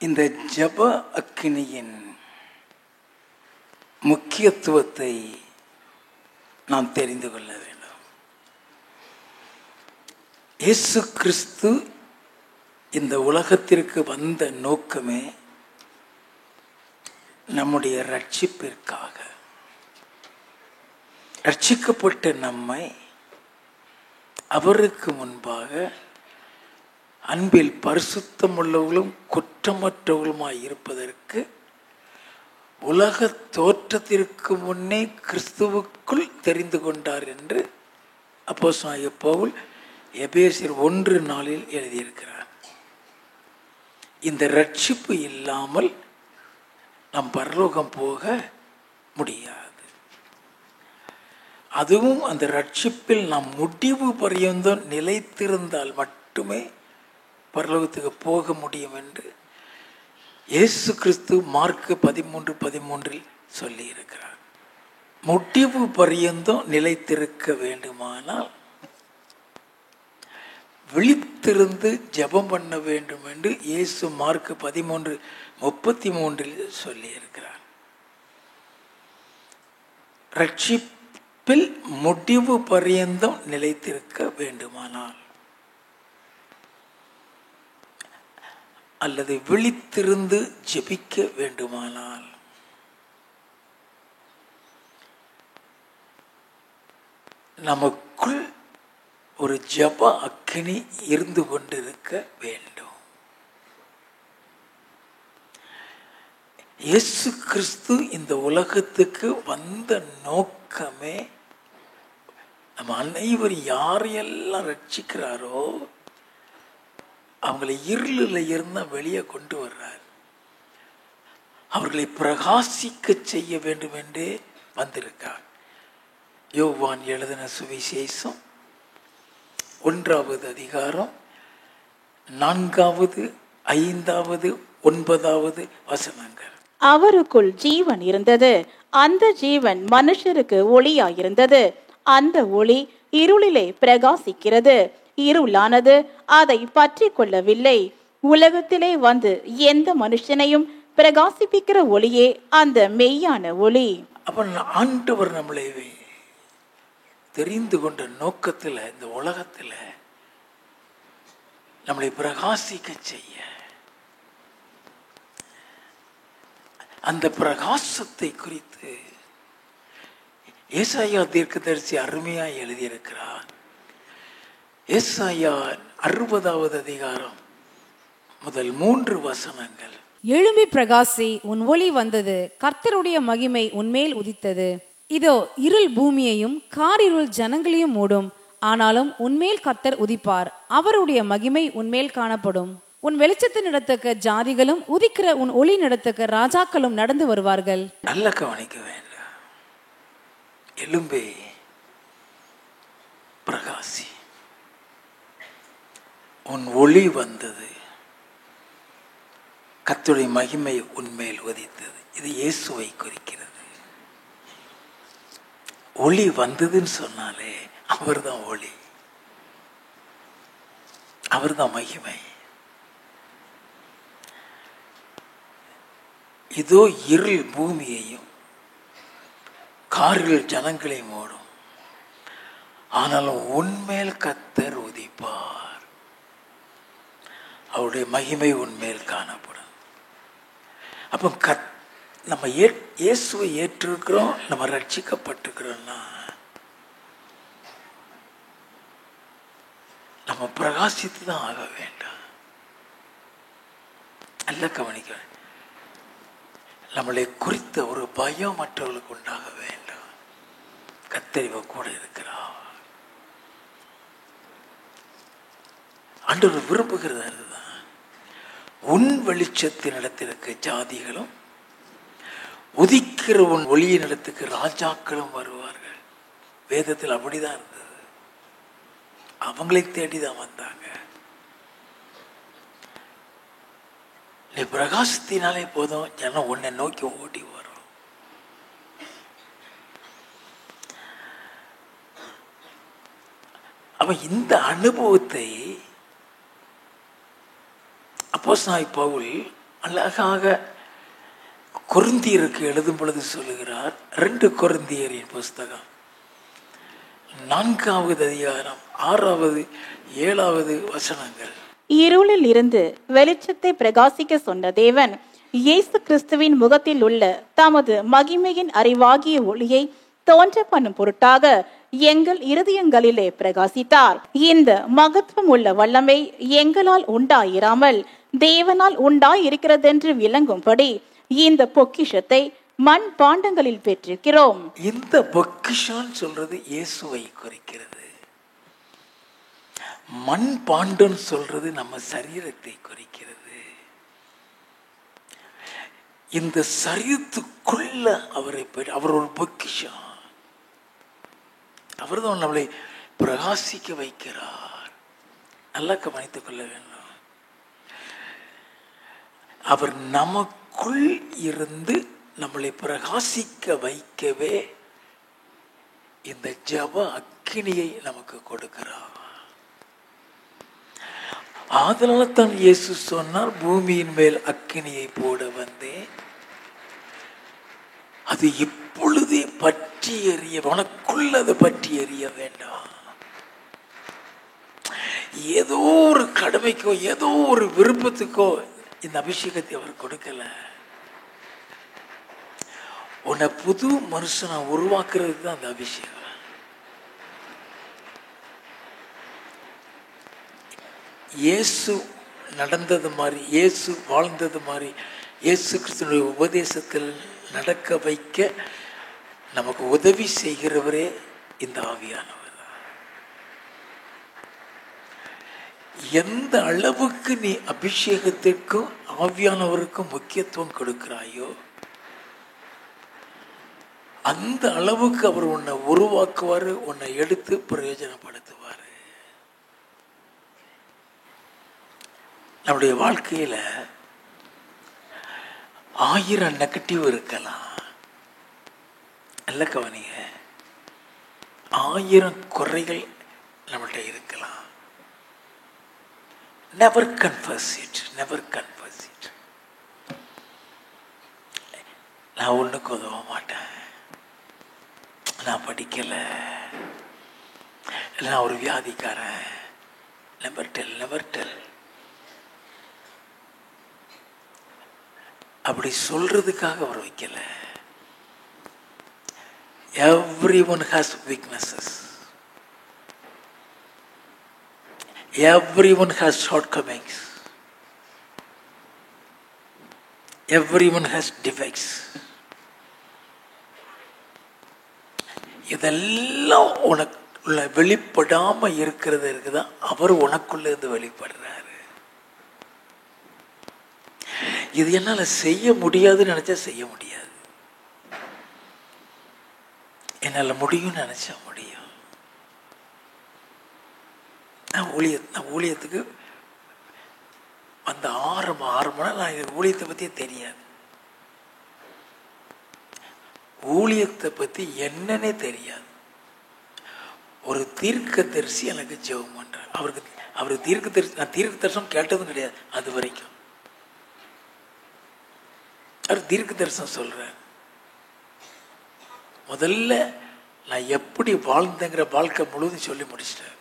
இந்த ஜப அக்கினியின் முக்கியத்துவத்தை நாம் தெரிந்து கொள்ள வேண்டும். இயேசு கிறிஸ்து இந்த உலகத்திற்கு வந்த நோக்கமே நம்முடைய ரட்சிப்பிற்காக. ரட்சிக்கப்பட்ட நம்மை அவருக்கு முன்பாக அன்பில் பரிசுத்தமுள்ளவர்களும் குற்றமற்றவர்களுமாய் இருப்பதற்கு உலக தோற்றத்திற்கு முன்னே கிறிஸ்துவுக்குள் தெரிந்து கொண்டார் என்று அப்போஸ்தலனாகிய பவுல் எபேசியர் 1:4 எழுதியிருக்கிறார். இந்த ரட்சிப்பு இல்லாமல் நாம் பரலோகம் போக முடியாது. அதுவும் அந்த ரட்சிப்பில் நாம் முடிவு பரியந்தம் நிலைத்திருந்தால் மட்டுமே பரலோகத்துக்கு போக முடியும் என்று இயேசு கிறிஸ்து மார்க்கு 13:13 சொல்லி இருக்கிறார். முடிவு பரியந்தம் நிலைத்திருக்க வேண்டுமானால் விழித்திருந்து ஜெபம் பண்ண வேண்டும் என்று இயேசு மார்க்கு 13:33 சொல்லி இருக்கிறார். ரட்சிப்பில் முடிவு பரியந்தம் நிலைத்திருக்க வேண்டுமானால் அல்லது விழித்திருந்து ஜெபிக்க வேண்டுமானால் நமக்குள் ஒரு ஜப அக்கினி இருந்து கொண்டிருக்க வேண்டும். இயேசு கிறிஸ்து இந்த உலகத்துக்கு வந்த நோக்கமே நம்ம அனைவரும் யாரையெல்லாம் ரட்சிக்கிறாரோ அவங்களை இருளில் இருந்து வெளியே கொண்டு வர்றார். அவர்களை பிரகாசிக்க செய்ய வேண்டும் என்றே வந்திருக்கார். யோவான் எழுதின சுவிசேஷம் 1வது அதிகாரம் 4வது 5வது 9வது வசனங்கள். அவருக்குள் ஜீவன் இருந்தது, அந்த ஜீவன் மனுஷருக்கு ஒளியாயிருந்தது. அந்த ஒளி இருளிலே பிரகாசிக்கிறது, இருளானது அதை பற்றி கொள்ளவில்லை. உலகத்திலே வந்து எந்த மனுஷனையும் பிரகாசிப்பிக்கிற ஒளியே அந்த மெய்யான ஒளி. அப்ப ஆண்டவர் நம்மளை தெரிந்து கொண்ட நோக்கத்தில் இந்த உலகத்தில் நம்மளை பிரகாசிக்க செய்ய அந்த பிரகாசத்தை குறித்து ஏசாயா தீர்க்கதரிசி அருமையாய் எழுதியிருக்கிறார். ஏசாயா 60வது அதிகாரம் முதல் 3 வசனங்கள். எழும்பி பிரகாசி, உன் ஒளி வந்தது, கர்த்தருடைய மகிமை உன்மேல் உதித்தது. இதோ இருள் பூமியையும் காரிருள் ஜனங்களையும் மூடும், ஆனாலும் உன்மேல் கர்த்தர் உதிப்பார், அவருடைய மகிமை உன்மேல் காணப்படும். உன் வெளிச்சத்தின் இடத்துக்கு ஜாதிகளும் உதிக்கிற உன் ஒளி நடத்துக்கு ராஜாக்களும் நடந்து வருவார்கள். நல்ல கவனிக்க வேண்டும். எழும்பி பிரகாசி, உன் ஒளி வந்தது, கர்த்தருடைய மகிமை உன்மேல் உதித்தது. இது இயேசுவை குறிக்கிறது. ஒளி வந்ததுன்னு சொன்னாலே அவர்தான் ஒளி, அவர்தான் மகிமை. இதோ இருள் பூமியையும் காரில் ஜனங்களையும் ஓடும், ஆனாலும் உன்மேல் கர்த்தர் உதிப்பார், அவருடைய மகிமை உன்மேல் காணப்படும். அப்போ நம்ம இயேசுவை ஏற்றிருக்கிறோம், நம்ம ரட்சிக்கப்பட்டிருக்கிறோம்னா நம்ம பிரகாசித்து தான் ஆக வேண்டும். நல்ல கவனிக்க, நம்மளை குறித்த ஒரு பயம் மற்றவர்களுக்கு உண்டாக வேண்டும். கர்த்தர் கூட இருக்கிறார். ஆண்டவர் விரும்புகிறது அதுதான். உன் வெளிச்சத்தின் இடத்திற்கு ஜாதிகளும் உதிக்கிற உன் ஒளியின் இடத்துக்கு ராஜாக்களும் வருவார்கள். வேதத்தில் அப்படிதான் இருந்தது. அவங்களை தேடிதான் வந்தாங்க. நீ பிரகாசத்தினாலே போதும், ஜனம் உன்னை நோக்கி ஓடி வரும். அவன் இந்த அனுபவத்தை அப்போஸ்தலனாகிய பவுல் அழகாக கொரிந்தியருக்கு எழுதும் பொழுது சொல்லுகிறார். 2 கொரிந்தியரின் புஸ்தகம் 4வது அதிகாரம் 6வது 7வது வசனங்கள். இருளில் இருந்து வெளிச்சத்தை பிரகாசிக்க சொன்ன தேவன் இயேசு கிறிஸ்துவின் முகத்தில் உள்ள தமது மகிமையின் அறிவாகிய ஒளியை தோன்ற பண்ணும் பொருட்டாக எங்கள் இருதயங்களிலே பிரகாசித்தார். இந்த மகத்துவம் உள்ள வல்லமை எங்களால் உண்டாயிராமல் தேவனால் உண்டாயிருக்கிறதென்று விளங்கும்படி இந்த பொக்கிஷத்தை மண் பாண்டங்களில் பெற்றிருக்கிறோம். இந்த பொக்கிஷம் சொல்றது இயேசுவை குறிக்கிறது. மண் பாண்டம் சொல்றது நம்ம சரீரத்தை குறிக்கிறது. இந்த சரீரத்துக்குள்ள அவரை அவர் ஒரு பொக்கிஷம். அவர்தான் நம்மளை பிரகாசிக்க வைக்கிறார். நல்லா கவனித்துக் கொள்ள வேண்டும். அவர் நமக்குள் இருந்து நம்மளை பிரகாசிக்க வைக்கவே இந்த ஜப அக்கினியை நமக்கு கொடுக்கிறார். அதனால தான் இயேசு சொன்னார், பூமியின் மேல் அக்கினியை போட வந்தேன், அது இப்பொழுதே பற்றி எறிய, உனக்குள்ள அதை பற்றி எறிய வேண்டாம். ஏதோ ஒரு கடமைக்கோ ஏதோ ஒரு விருப்பத்துக்கோ இந்த அபிஷேகத்தை அவர் கொடுக்கல. உன்னை புது மனுஷனை உருவாக்குறதுக்கு தான் அந்த அபிஷேகம். இயேசு நடந்தது மாதிரி, இயேசு வாழ்ந்தது மாதிரி, இயேசு கிறிஸ்துவினுடைய உபதேசத்தில் நடக்க வைக்க நமக்கு உதவி செய்கிறவரே இந்த ஆவியானவர். எந்த அளவுக்கு நீ அபிஷேகத்திற்கும் ஆவியானவருக்கும் முக்கியத்துவம் கொடுக்கிறாயோ அந்த அளவுக்கு அவர் உன்னை உருவாக்குவார், உன்னை எடுத்து பிரயோஜனப்படுத்துவார். நம்முடைய வாழ்க்கையில 1000 நெகட்டிவ் இருக்கலாம். நல்ல கவனிங்க, 1000 குறைகள் நம்மள்கிட்ட இருக்கலாம். Never confess it. Never confess it. நான் ஒண்ணுக்கு உதவ மாட்டேன், நான் படிக்கல, நான் ஒரு வியாதிக்காரன். Never tell, never tell. அப்படி சொல்றதுக்காக அவர் வைக்கல. Everyone has weaknesses. Everyone has shortcomings. Everyone has defects. இதெல்லாம் உனக்குள்ள வெளிப்படாம இருக்கிறது இருக்குதான் அவர் உனக்குள்ள இருந்து வெளிப்படுறாரு. இது என்னால செய்ய முடியாதுன்னு நினைச்சா செய்ய முடியாது, என்னால முடியும்னு நினைச்சா முடியும். நான் ஊழியத்துக்கு அந்த 6 மணி நான் எனக்கு ஊழியத்தை பற்றியே தெரியாது. ஊழியத்தை பற்றி என்னன்னே தெரியாது. ஒரு தீர்க்கதரிசி எனக்கு ஜெபம் பண்றார். அவர் நான் தீர்க்க தரிசனம் கேட்டதும் கிடையாது அது வரைக்கும். அவர் தீர்க்க தரிசனம் சொல்றார். முதல்ல நான் எப்படி வாழ்ந்தேங்கிற வாழ்க்கை முழுவதும் சொல்லி முடிச்சிட்டார்.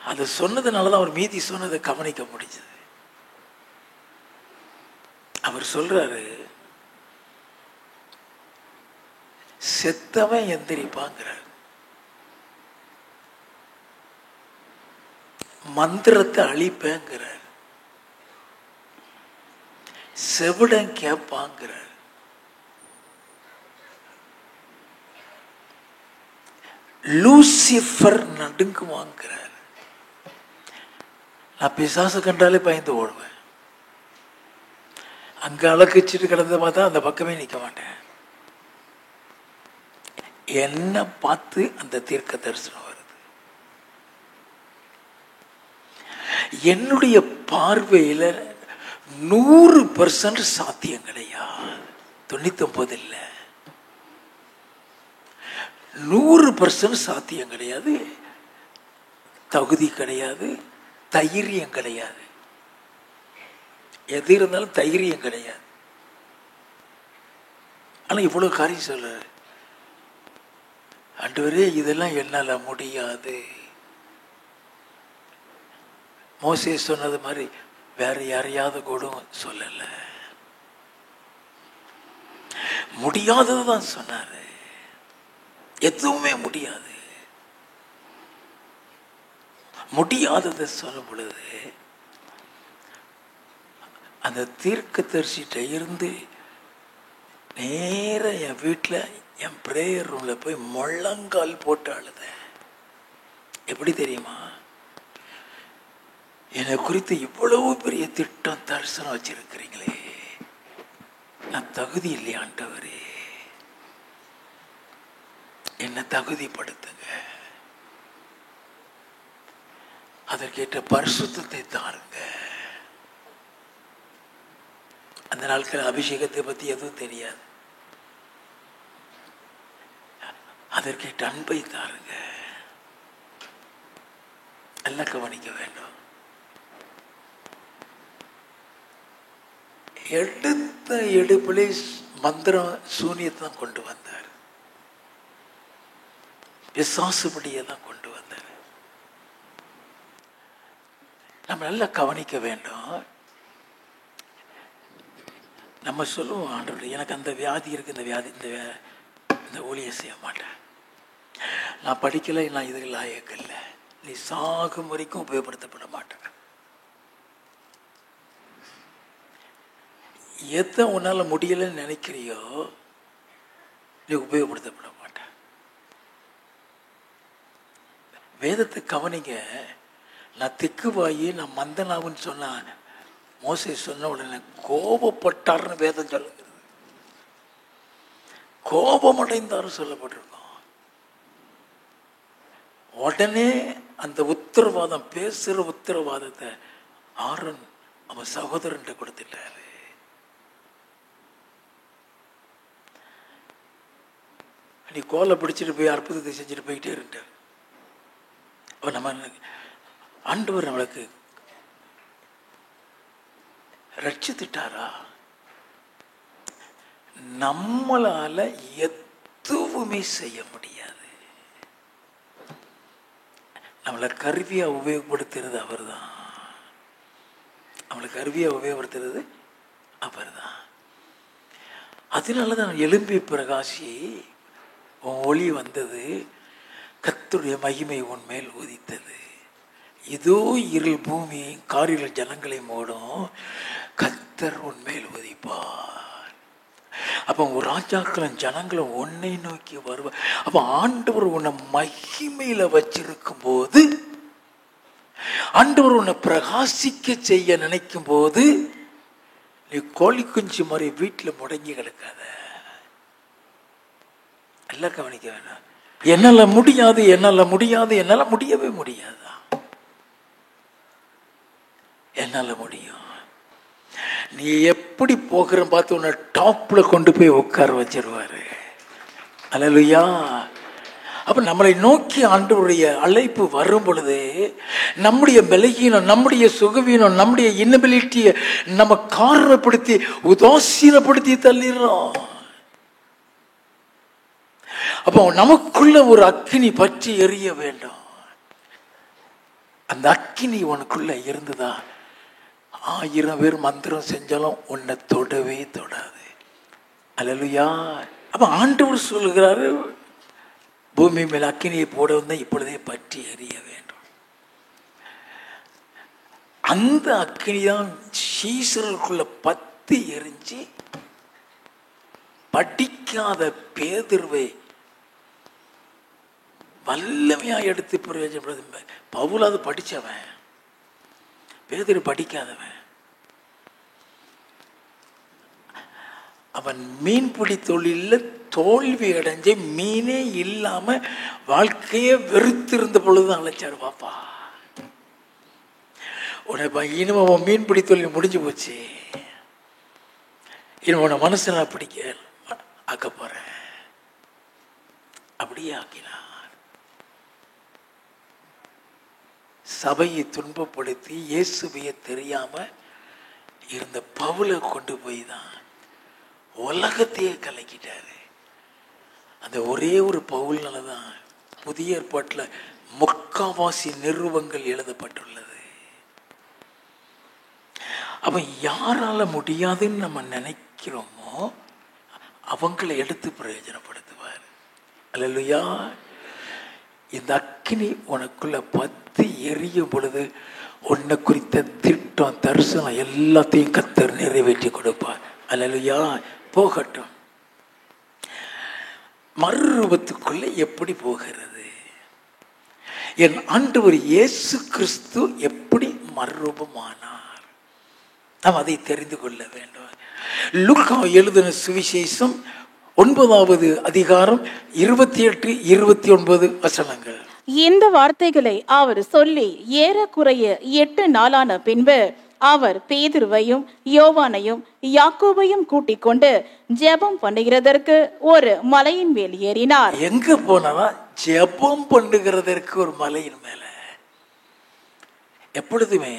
அது சொன்னதுனாலதான் அவர் மீதி சொன்னதை கவனிக்க முடிஞ்சது. அவர் சொல்றாரு, செத்தவன் எந்திரிப்பாங்கிறார், மந்திரத்தை அழிப்பேங்கிறார், செவிடன் கேட்பாங்கிறார், லூசிஃபர் நடுங்குவாங்கிறார். நான் பிசாசு கண்டாலே பயந்து ஓடுவேன். அங்க அலக்கச்சிட்டு கிடந்த பார்த்தா அந்த பக்கமே நிற்க மாட்டேன். என்ன பார்த்து அந்த தீர்க்க தரிசனம் வருது. என்னுடைய பார்வையில 100% சாத்தியம் கிடையாது, 99 இல்லை, 100% சாத்தியம் கிடையாது, தகுதி கிடையாது, தைரியம் கிடையாது. எது இருந்தாலும் தைரியம் கிடையாது. ஆனா இவ்வளவு காரியம் சொல்றாரு, ஆண்டவரே இதெல்லாம் என்னால முடியாது. மோசே சொன்னது மாதிரி வேற யாரையாவது கூட சொல்லல, முடியாததுதான் சொன்னாரு. எதுவுமே முடியாது. முடியாததை சொல்லும் பொழுது அந்த தீர்க்கதரிசிட்ட இருந்து நேர என் வீட்டில் என் பிரேயர் ரூம்ல போய் முழங்கால் போட்டு அழுத. எப்படி தெரியுமா? என்னை குறித்து இவ்வளவு பெரிய திட்டம் தரிசனம் வச்சிருக்கிறீங்களே, நான் தகுதி இல்லையா ஆண்டவரே, என்னை தகுதிப்படுத்துங்க, அதற்கேற்ற பரிசுத்தத்தை தாருங்க. அந்த நாட்கள் அபிஷேகத்தை பத்தி எதுவும் தெரியாது. அதற்கேற்ற அன்பை தாருங்க. எல்லாம் கவனிக்க வேண்டும். எடுத்த எடுப்பிலே மந்திரம் சூனியத்தை தான் கொண்டு வந்தார், பிசாசுபடியை தான் கொண்டு வந்தார். நம்ம நல்லா கவனிக்க வேண்டும். நம்ம சொல்லுவோம், ஆண்டவரே எனக்கு அந்த வியாதி இருக்கு, இந்த வியாதி இந்த ஊழியை செய்ய மாட்டேன், நான் படிக்கலை, நான் இதுக்கு லாயக்கில்ல, நீ சாகும் வரைக்கும் உபயோகப்படுத்தப்பட மாட்டேன். எதை உன்னால முடியலன்னு நினைக்கிறியோ நீ உபயோகப்படுத்தப்பட மாட்ட. வேதத்தை கவனிங்க. நான் திக்குவாயி நான் மந்தனாவுன்னு சொன்ன மோசே சொன்ன உடனே கோபப்பட்டார்னு வேதம் சொல்லுகிறது. கோபமடைந்தார் சொல்லப்பட்டிருக்கோம். உடனே அந்த உத்தரவாதம், பேசுற உத்தரவாதத்தை ஆரோன் அவன் சகோதரன் கொடுத்துட்டாரு. நீ கோலை பிடிச்சிட்டு போய் அற்புதத்தை செஞ்சுட்டு போயிட்டே இருந்த நம்ம ஆண்டவர் நம்மளுக்கு ரட்சித்துட்டாரா? நம்மளால எதுவுமே செய்ய முடியாது. நம்மளை கருவியா உபயோகப்படுத்துறது அவர் தான். நம்மளை கருவியா உபயோகப்படுத்துறது அவர் தான். அதனாலதான் எழும்பி பிரகாசி உன் ஒளி வந்தது, கர்த்தருடைய மகிமை உன் மேல் உதித்தது. இதோ இருள் பூமியை காரில் ஜனங்களை மூடும், கர்த்தர் உன் மேல் உதிப்பார். அப்ப ஒரு ராஜாக்களும் ஜனங்களும் உன்னை நோக்கி வருவார். அப்ப ஆண்டவர் உன்னை மகிமையில வச்சிருக்கும் போது, ஆண்டவர் உன்னை பிரகாசிக்க செய்ய நினைக்கும் போது, நீ கோழி குஞ்சு மாதிரி வீட்டில் முடங்கி கிடக்காத. எல்லாம் கவனிக்க வேண்டாம். என்னால முடியாது, என்னால முடியாது, என்னால முடியவே முடியாதா? என்னால முடியும். நீ எப்படி போகிற பார்த்து உன்னை டாப்ல கொண்டு போய் உட்கார வச்சிருவாரு. அல்லேலூயா. அப்ப நம்மளை நோக்கி ஆண்டவருடைய அழைப்பு வரும் பொழுது நம்முடைய பலகீனம், நம்முடைய சுகவீனம், நம்முடைய இன்னபிலிட்டியை நம்ம காரணப்படுத்தி உதாசீனப்படுத்தி தள்ளிடுறோம். அப்போ நமக்குள்ள ஒரு அக்கினி பற்றி எரிய வேண்டும். அந்த அக்கினி உனக்குள்ள இருந்ததா 1000 பேர் மந்திரம் செஞ்சாலும் உன்னை தொடவே தொடாது. அல்லேலூயா. அப்ப ஆண்டவர் சொல்லுகிறாரு, பூமி மேல் அக்கினியை போட வந்தா இப்பொழுதே பற்றி எரிய வேண்டும். அந்த அக்கினி தான் சீசருக்குள்ள பத்தி எரிஞ்சு படிக்காத பேதுருவை வல்லமையா எடுத்து பிரயோஜனப்படுது. பவுலாவது படிச்சவன், பேதுரு படிக்காதவன். அவன் மீன்பிடி தொழில தோல்வி அடைஞ்சு மீனே இல்லாம வாழ்க்கையே வெறுத்திருந்த பொழுதுதான் அழைச்சாரு, பாப்பா உன்னை இனிமே அவன் மீன்பிடி தொழில் முடிஞ்சு போச்சு, இனிமே உன்னை மனசு நான் பிடிக்க ஆக்க போறேன். அப்படியே ஆக்கினார். சபையை துன்பப்படுத்தி இயேசுவையை தெரியாம இருந்த பவுலை கொண்டு போய் தான் உலகத்தையே கலக்கிட்டாரு. அந்த ஒரே ஒரு பவுல்னால தான் புதிய ஏற்பாட்டில் முக்காவாசி நிறுவங்கள் எழுதப்பட்டுள்ளது. அவன் யாரால முடியாதுன்னு நம்ம நினைக்கிறோமோ அவங்களை எடுத்து பிரயோஜனப்படுத்துவார். அல்லேலூயா. இந்த அக்கினி உனக்குள்ள பத்தி எரியும் பொழுது உன்னை குறித்த திட்டம் தரிசனம் எல்லாத்தையும் கர்த்தர் நிறைவேற்றி கொடுப்பார். அல்லேலூயா. போகட்டும். மறுரூபத்துக்குள்ள எப்படி போகிறது? என் ஆண்டவர் இயேசு கிறிஸ்து எப்படி மறுரூபமானார்? நாம் அதை தெரிந்து கொள்ள வேண்டும். லூக்கா எழுதின சுவிசேஷம் 9வது அதிகாரம் 28, 29 வசனங்கள். இந்த வார்த்தைகளை அவர் சொல்லி ஏறக்குறைய 8 நாளான பின்பு அவர் பேதுருவையும் யோவானையும் யாக்கோபையும் கூட்டிக் கொண்டு ஜெபம் பண்ணுகிறதற்கு ஒரு மலையின் மேல் ஏறினார். எங்க போனா ஜெபம் பண்ணுகிறதற்கு ஒரு மலையின் மேல. எப்பொழுதுமே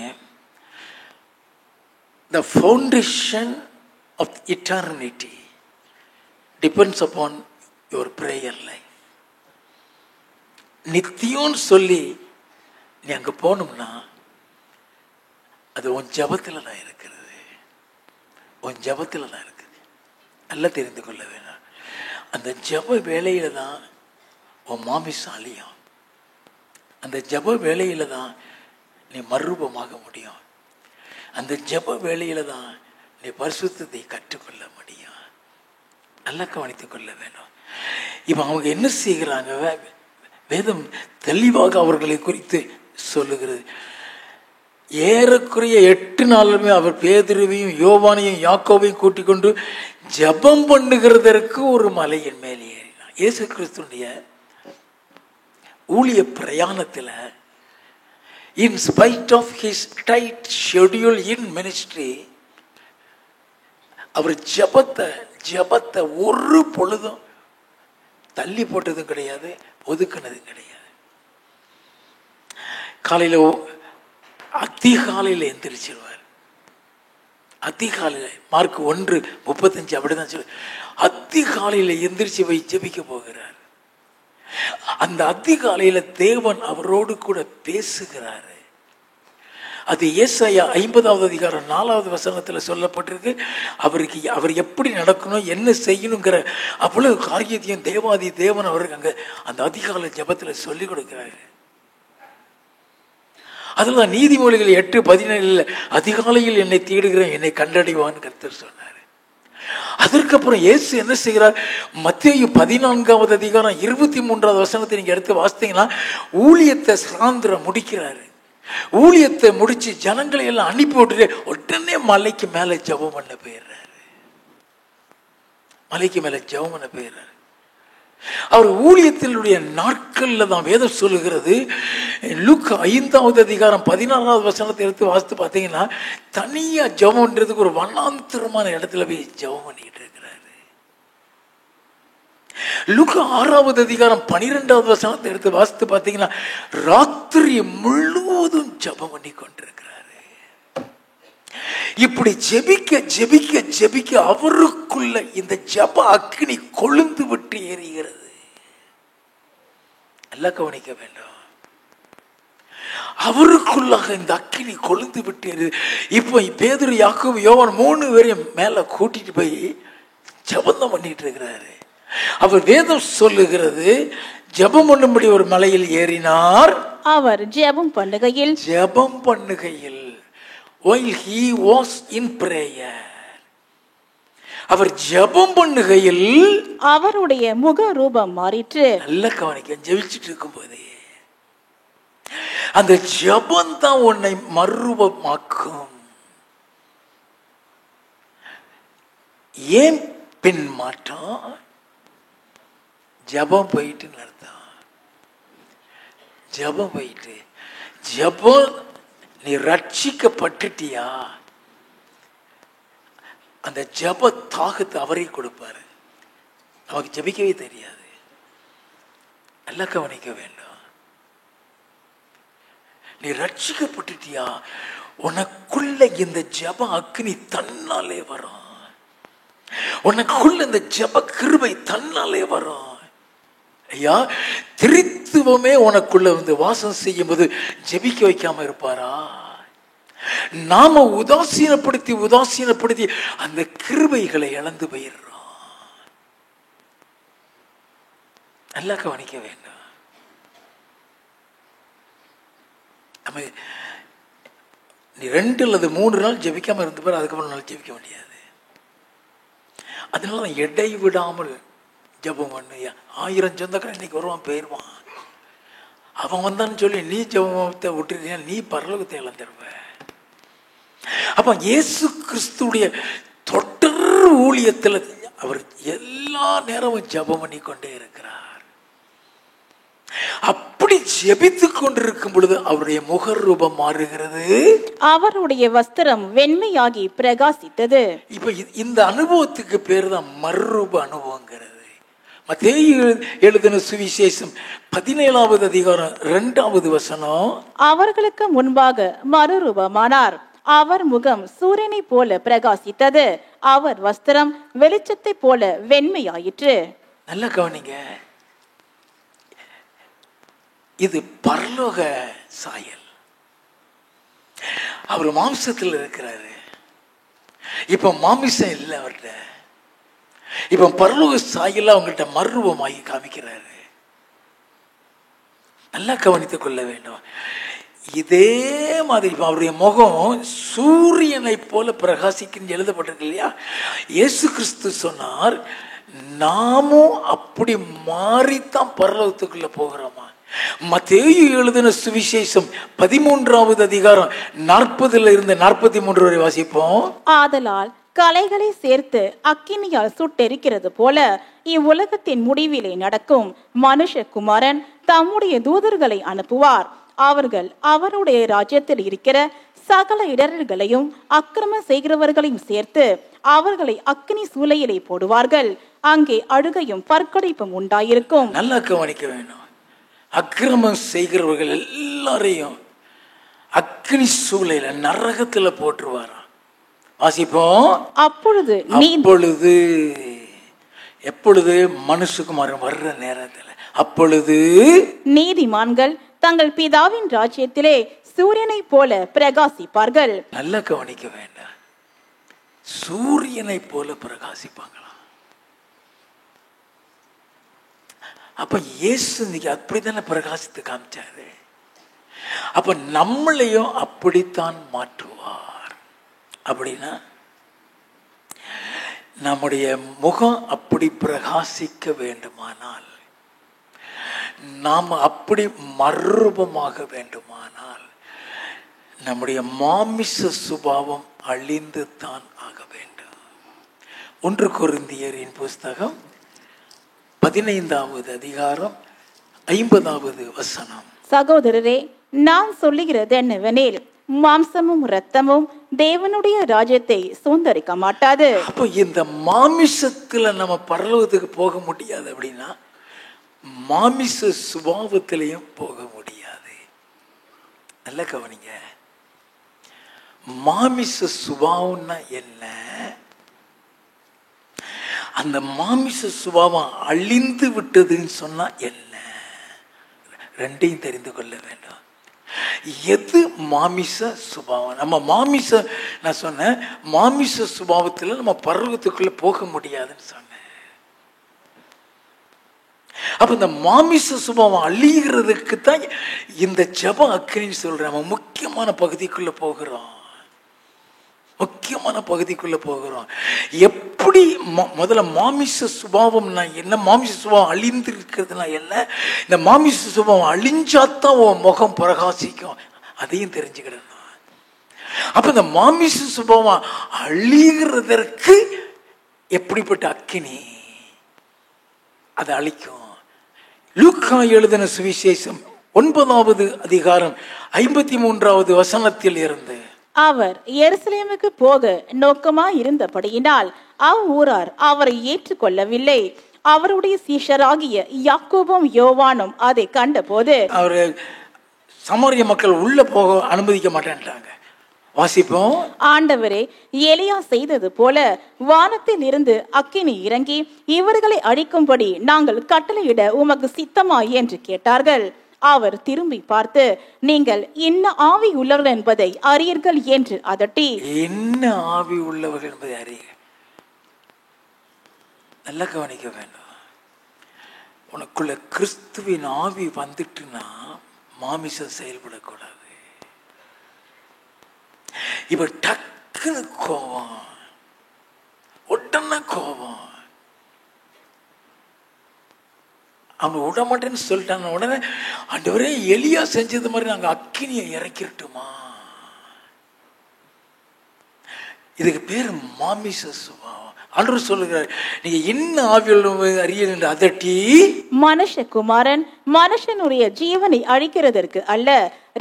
the foundation of eternity depends upon your prayer life. நித்தியம் சொல்லி நீ அங்க போனோம்னா அது உன் ஜபத்தில் தான் இருக்கிறது. உன் ஜபத்தில் தான் இருக்குது. நல்லா தெரிந்து கொள்ள வேணாம். அந்த ஜப வேலையில தான் உன் மாமிசம் அழியும். அந்த ஜப வேலையில தான் நீ மறுரூபமாக முடியும். அந்த ஜப வேலையில தான் நீ பரிசுத்தத்தை கற்றுக்கொள்ள முடியும். நல்லா கவனித்துக் கொள்ள வேண்டும். இப்போ அவங்க என்ன செய்கிறாங்க? வேதம் தெளிவாக அவர்களை குறித்து சொல்லுகிறது. ஏறக்குறைய 8 நாளுமே அவர் பேதுருவையும் யோவானையும் யாக்கோபையும் கூட்டிக் கொண்டு ஜெபம் பண்ணுகிறதற்கு ஒரு மலையின் மேலே ஏறினார். இயேசு கிறிஸ்துடைய ஊழிய பிரயாணத்தில் in spite of his tight schedule in ministry அவர் ஜெபத்தை ஒரு பொழுதும் தள்ளி போட்டதும் கிடையாது, ஒதுக்கினதும் கிடையாது. காலையில் அதிகாலையில் எந்திரிச்சிருவார். அதிகாலையில் மார்க் 1:35 அப்படிதான் சொல்லு. அதிகாலையில் எந்திரிச்சு போய் ஜெபிக்க போகிறார். அந்த அதிகாலையில் தேவன் அவரோடு கூட பேசுகிறார். அது ஏசாயா 50வது அதிகாரம் 4வது வசனத்தில் சொல்லப்பட்டிருக்கு. அவர் எப்படி நடக்கணும், என்ன செய்யணுங்கிற அவ்வளவு காரியத்தையும் தேவாதி தேவன் அவருக்கு அங்கே அந்த அதிகாலை ஜெபத்தில் சொல்லிக் கொடுக்கிறாரு. அதுதான் நீதிமொழிகள் 8:17 அதிகாலையில் என்னை தேடுகிறேன், என்னை கண்டடைவான்னு கர்த்தர் சொன்னார். அதற்கப்புறம் இயேசு என்ன செய்கிறார்? மத்தேயு 14வது அதிகாரம் 23வது வசனத்தை நீங்க எடுத்து வாசித்தீங்கன்னா ஊழியத்தை சாயந்திரம் முடிக்கிறாரு. ஊழியத்தை முடிச்சு ஜனங்களை எல்லாம் அனுப்பி விட்டுட்டு உடனே மலைக்கு மேல ஜெபம் பண்ண போயிடுறாரு. மலைக்கு மேல ஜெபம் பண்ண போயிடுறாரு. அவர் ஊழியத்தினுடைய நாட்கள்ல தான் வேதம் சொல்லுகிறது. லூக்கா 5வது அதிகாரம் 16வது வசனத்தை எடுத்து வாசித்து பார்த்தீங்கன்னா தனியா ஜெபம்ன்றதுக்கு ஒரு வண்ணாந்தரமான இடத்துல போய் ஜெபம் பண்ணிட்டு இருக்கிறாரு. லூக்கா 6வது அதிகாரம் 12வது வசனத்தை எடுத்து வாசித்து பார்த்தீங்கன்னா ராத்திரி முழுவதும் ஜெபம் பண்ணி கொண்டிருக்கிறாரு. இப்படி ஜெபிக்க ஜெபிக்க ஜெபிக்க அவருக்குள்ள இந்த ஜெப அக்கினி கொழுந்து விட்டு எரிகிறது. நல்லா கவனிக்க வேண்டும். அவருக்குள்ளாக இந்த அக்கினி கொழுந்து விட்டு எரியுது. இப்போ பேதுரு யாக்கோபு யோவான் 3 பேரையும் மேல கூட்டிட்டு போய் ஜெபம் பண்ணிட்டு இருக்கிறாரு. அவர் வேதம் சொல்லுகிறது ஜெபம் பண்ணும்படி ஒரு மலையில் ஏறினார். அவர் ஜெபம் பண்ணுகையில் while he was in prayer, அவர் ஜெபம் பண்ணுகையில் அவருடைய முக ரூபம் மாறிற்று. நல்ல கவனிக்க. ஜெபிச்சுட்டு இருக்கும் போதே அந்த ஜெபம் தான் உன்னை மறுரூபமாக்கும். ஏன் பின் மாற்றம்? ஜெபம் போயிட்டு அர்த்தம். ஜெபம் போயிட்டு ஜெபம் நீ ரட்சிக்கப்பட்டுட்டியா? அந்த ஜெப தாகத்தை அவரே கொடுப்பாரு. நமக்கு ஜெபிக்கவே தெரியாது. நல்லா கவனிக்க வேண்டும். நீ ரட்சிக்கப்பட்டுட்டியா? உனக்குள்ள இந்த ஜெப அக்னி தன்னாலே வரும். உனக்குள்ள இந்த ஜெப கிருபை தன்னாலே வரும். ஐயா, திரித்துவமே உனக்குள்ள வந்து வாசம் செய்யும் போது ஜெபிக்க வைக்காம இருப்பாரா? நாம உதாசீனப்படுத்தி அந்த கிருபைகளை இழந்து போயிடுறோம். நல்லா கவனிக்க வேண்டும். நம்ம 2 அல்லது 3 நாள் ஜெபிக்காம இருந்து பாரு, அதுக்கப்புறம் நாள் ஜெபிக்க முடியாது. அதனால இடைவிடாமல் ஜெபம் பண்ணுயா. 1000 சொந்தக்காரன் இன்னைக்கு வருவான், போயிடுவான். அவன் வந்தான்னு சொல்லி நீ ஜெபத்தை விட்டுருக்கியா, நீ பரலோகத்தை இழந்துருவ. அப்ப இயேசு கிறிஸ்துடைய தொடர் ஊழியத்தில் அவர் எல்லா நேரமும் ஜெபம் பண்ணி கொண்டே இருக்கிறார். அப்படி ஜெபித்துக் கொண்டிருக்கும் பொழுது அவருடைய முகரூபம் மாறுகிறது, அவருடைய வஸ்திரம் வெண்மையாகி பிரகாசித்தது. இப்ப இந்த அனுபவத்துக்கு பேர் தான் மறுரூப அனுபவங்கிறது. மத்தேயு எழுதின சுவிசேஷம் 17வது அதிகாரம் 2வது வசனம். அவர்களுக்கு முன்பாக மறுரூபமானார், அவர் முகம் சூரியனை போல பிரகாசித்தது, அவர் வஸ்திரம் வெளிச்சத்தை போல வெண்மையாயிற்று. நல்லா கவனிங்க, இது பரலோக சாயல். அவர் மாம்சத்தில் இருக்கிறாரு. இப்ப மாமிசம் இல்லை அவர்கிட்ட. இப்ப பரலோக சாயல் அவங்கள்ட்ட மறுரூபமாகி காமிக்கிறாரு. நல்லா கவனித்துக் கொள்ள வேண்டும். இதே மாதிரி அவருடைய முகம் சூரியனை போல பிரகாசிக்கும் எழுதப்பட்டிருக்கு இல்லையா? இயேசு கிறிஸ்து சொன்னார், நாமும் அப்படி மாறித்தான் பரலோகத்துக்குள்ள போகிறோமா. மத்தேயு எழுதின சுவிசேஷம் 13வது அதிகாரம் 40ல இருந்து 43 வரை வாசிப்போம். ஆதலால் கலைகளை சேர்த்து அக்கினியால் சுட்டெரிக்கிறது போல இவ்வுலகத்தின் முடிவிலே நடக்கும். மனுஷகுமாரன் தம்முடைய தூதர்களை அனுப்புவார், அவர்கள் அவருடைய ராஜ்யத்தில் இருக்கிற சகல இடர்களையும் அக்கிரமம் செய்கிறவர்களையும் சேர்த்து அவர்களை அக்கினி சூளையிலே போடுவார்கள், அங்கே அழுகையும் பற்கடிப்பும் உண்டாயிருக்கும். நல்லா கவனிக்க வேண்டும். அக்கிரமம் செய்கிறவர்கள் எல்லாரையும் அக்கினி சூளையில நரகத்துல போட்டுருவாராம். வாசிப்போம். அப்பொழுது எப்பொழுது மனுஷகுமாரன் வர்ற நேரத்துல, அப்பொழுது நீதிமான்கள் தங்கள் பிதாவின் ராஜ்யத்திலே சூரியனை போல பிரகாசிப்பார்கள். நல்லா கவனிக்க வேண்டாம், சூரியனை போல பிரகாசிப்பாங்களாம். அப்ப இயேசு இன்னைக்கு அப்படித்தானே பிரகாசித்து காமிச்சாரு. அப்ப நம்மளையும் அப்படித்தான் மாற்றுவார். அப்படின்னா நம்முடைய முகம் அப்படி பிரகாசிக்க வேண்டுமானால், நாம் அப்படி மறுரூபமாக வேண்டுமானால், நம்முடைய மாமிச சுபாவம் அழிந்து தான் ஆக வேண்டும். 1 கொரிந்தியரின் புஸ்தகம் 15வது அதிகாரம் 50வது வசனம். சகோதரரே, நான் சொல்லுகிறது என்னவெனில், மாம்சமும் இரத்தமும் தேவனுடைய ராஜ்யத்தை சுதந்தரிக்க மாட்டாது. அப்போ இந்த மாமிசத்துல நம்ம பரலோகத்துக்கு போக முடியாது. அப்படின்னா மாமிச சுபாவத்திலையும் போக முடியாது. நல்ல கவனிங்க, மாமிச சுபாவம்னா என்ன? அந்த மாமிச சுபாவம் அழிந்து விட்டதுன்னு சொன்னா என்ன? ரெண்டையும் தெரிந்து கொள்ள வேண்டும். எது மாமிச சுபாவம்? நம்ம நான் சொன்னேன், மாமிச சுபாவத்தில் நம்ம பரலோகத்துக்குள்ள போக முடியாதுன்னு சொன்னேன். அப்ப இந்த மாமிச சுபாவம் அழிகிறதுக்கு தான் இந்த ஜெப அக்கினின்னு சொல்றேன். நம்ம முக்கியமான பகுதிக்குள்ள போகிறோம். எப்படி முதல்ல மாமிச சுபாவம்னா என்ன, மாமிச சுபாவம் அழிந்து இருக்கிறதுனா என்ன, இந்த மாமிச சுபாவம் அழிஞ்சாத்தான் உன் முகம் பிரகாசிக்கும், அதையும் தெரிஞ்சுக்கிடணும். அப்ப இந்த மாமிச சுபாவம் அழிகிறதற்கு எப்படிப்பட்ட அக்கினி அதை அழிக்கும்? லூக்கா எழுதின சுவிசேஷம் 9வது அதிகாரம் 53வது வசனத்தில் இருந்து, அவர் எருசலேமுக்கு போக நோக்கமாய் இருந்தபடியினால் அவ்வூரார் அவரை ஏற்றுக்கொள்ளவில்லை. அவருடைய சீஷராகிய யாக்கோபும் யோவானும் அதை கண்ட போது, அவர் சமாரிய மக்கள் உள்ள போக அனுமதிக்க மாட்டேன்ட்டாங்க. வாசிப்போம். ஆண்டவரே, எலியா செய்தது போல வானத்தில் இருந்து அக்கினி இறங்கி இவர்களை அழிக்கும்படி நாங்கள் கட்டளையிட உமக்கு சித்தமா என்று கேட்டார்கள். அவர் திரும்பி பார்த்து, நீங்கள் என்ன ஆவி உள்ளவர்கள் என்பதை அறியீர்கள் என்று அதட்டி, என்ன ஆவி உள்ளவர்கள் என்பதை அறிய. நல்லா கவனிக்க வேண்டும். உனக்குள்ள கிறிஸ்துவின் ஆவி வந்துட்டுனா மாமிசம் செயல்படக்கூடாது. இப்ப டக்குன்னு கோபம், உடனே கோபம், அவன் விட மாட்டேன்னு சொல்லிட்டாங்க. உடனே ஆண்டவரே, எலியா செஞ்சது மாதிரி நாங்க அக்கினியை இறக்கிட்டுமா? இதுக்கு பேர் மாமிச சுபாவம். ஆண்டவர் சொல்லுகிறார், நீங்க என்ன ஆவியுள்ள அறியல் என்று அதட்டி, மனுஷகுமாரன் மனுஷனுடைய ஜீவனை அழிக்கிறதற்கு அல்ல,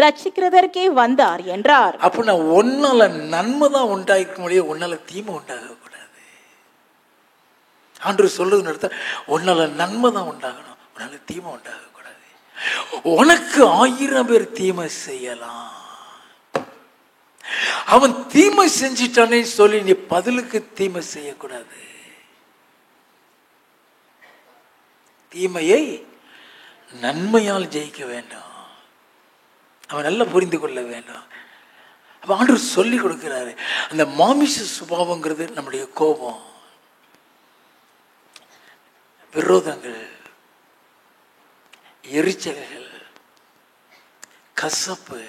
ரட்சிக்கிறதற்கே வந்தார் என்றார். அப்ப நான் ஒன்னால நன்மை தான் உண்டாயிருக்க முடியும், ஒன்னால தீமை உண்டாக கூடாது. ஆண்டவர் சொல்றது நடத்த, ஒன்னால நன்மை தான் உண்டாகணும், ஒன்னால தீமை உண்டாக கூடாது. உனக்கு 1000 பேர் தீமை செய்யலாம், அவன் தீமை செஞ்சிட்டானே சொல்லி நீ பதிலுக்கு தீமை செய்யக்கூடாது. தீமையை நன்மையால் ஜெயிக்க வேண்டும். அவன் நல்லா புரிந்து கொள்ள வேண்டும். அப்ப ஆண்டவர் சொல்லி கொடுக்கிறாரு, அந்த மாமிச சுபாவங்கிறது நம்முடைய கோபம், விரோதங்கள், எரிச்சல்கள், கசப்பு,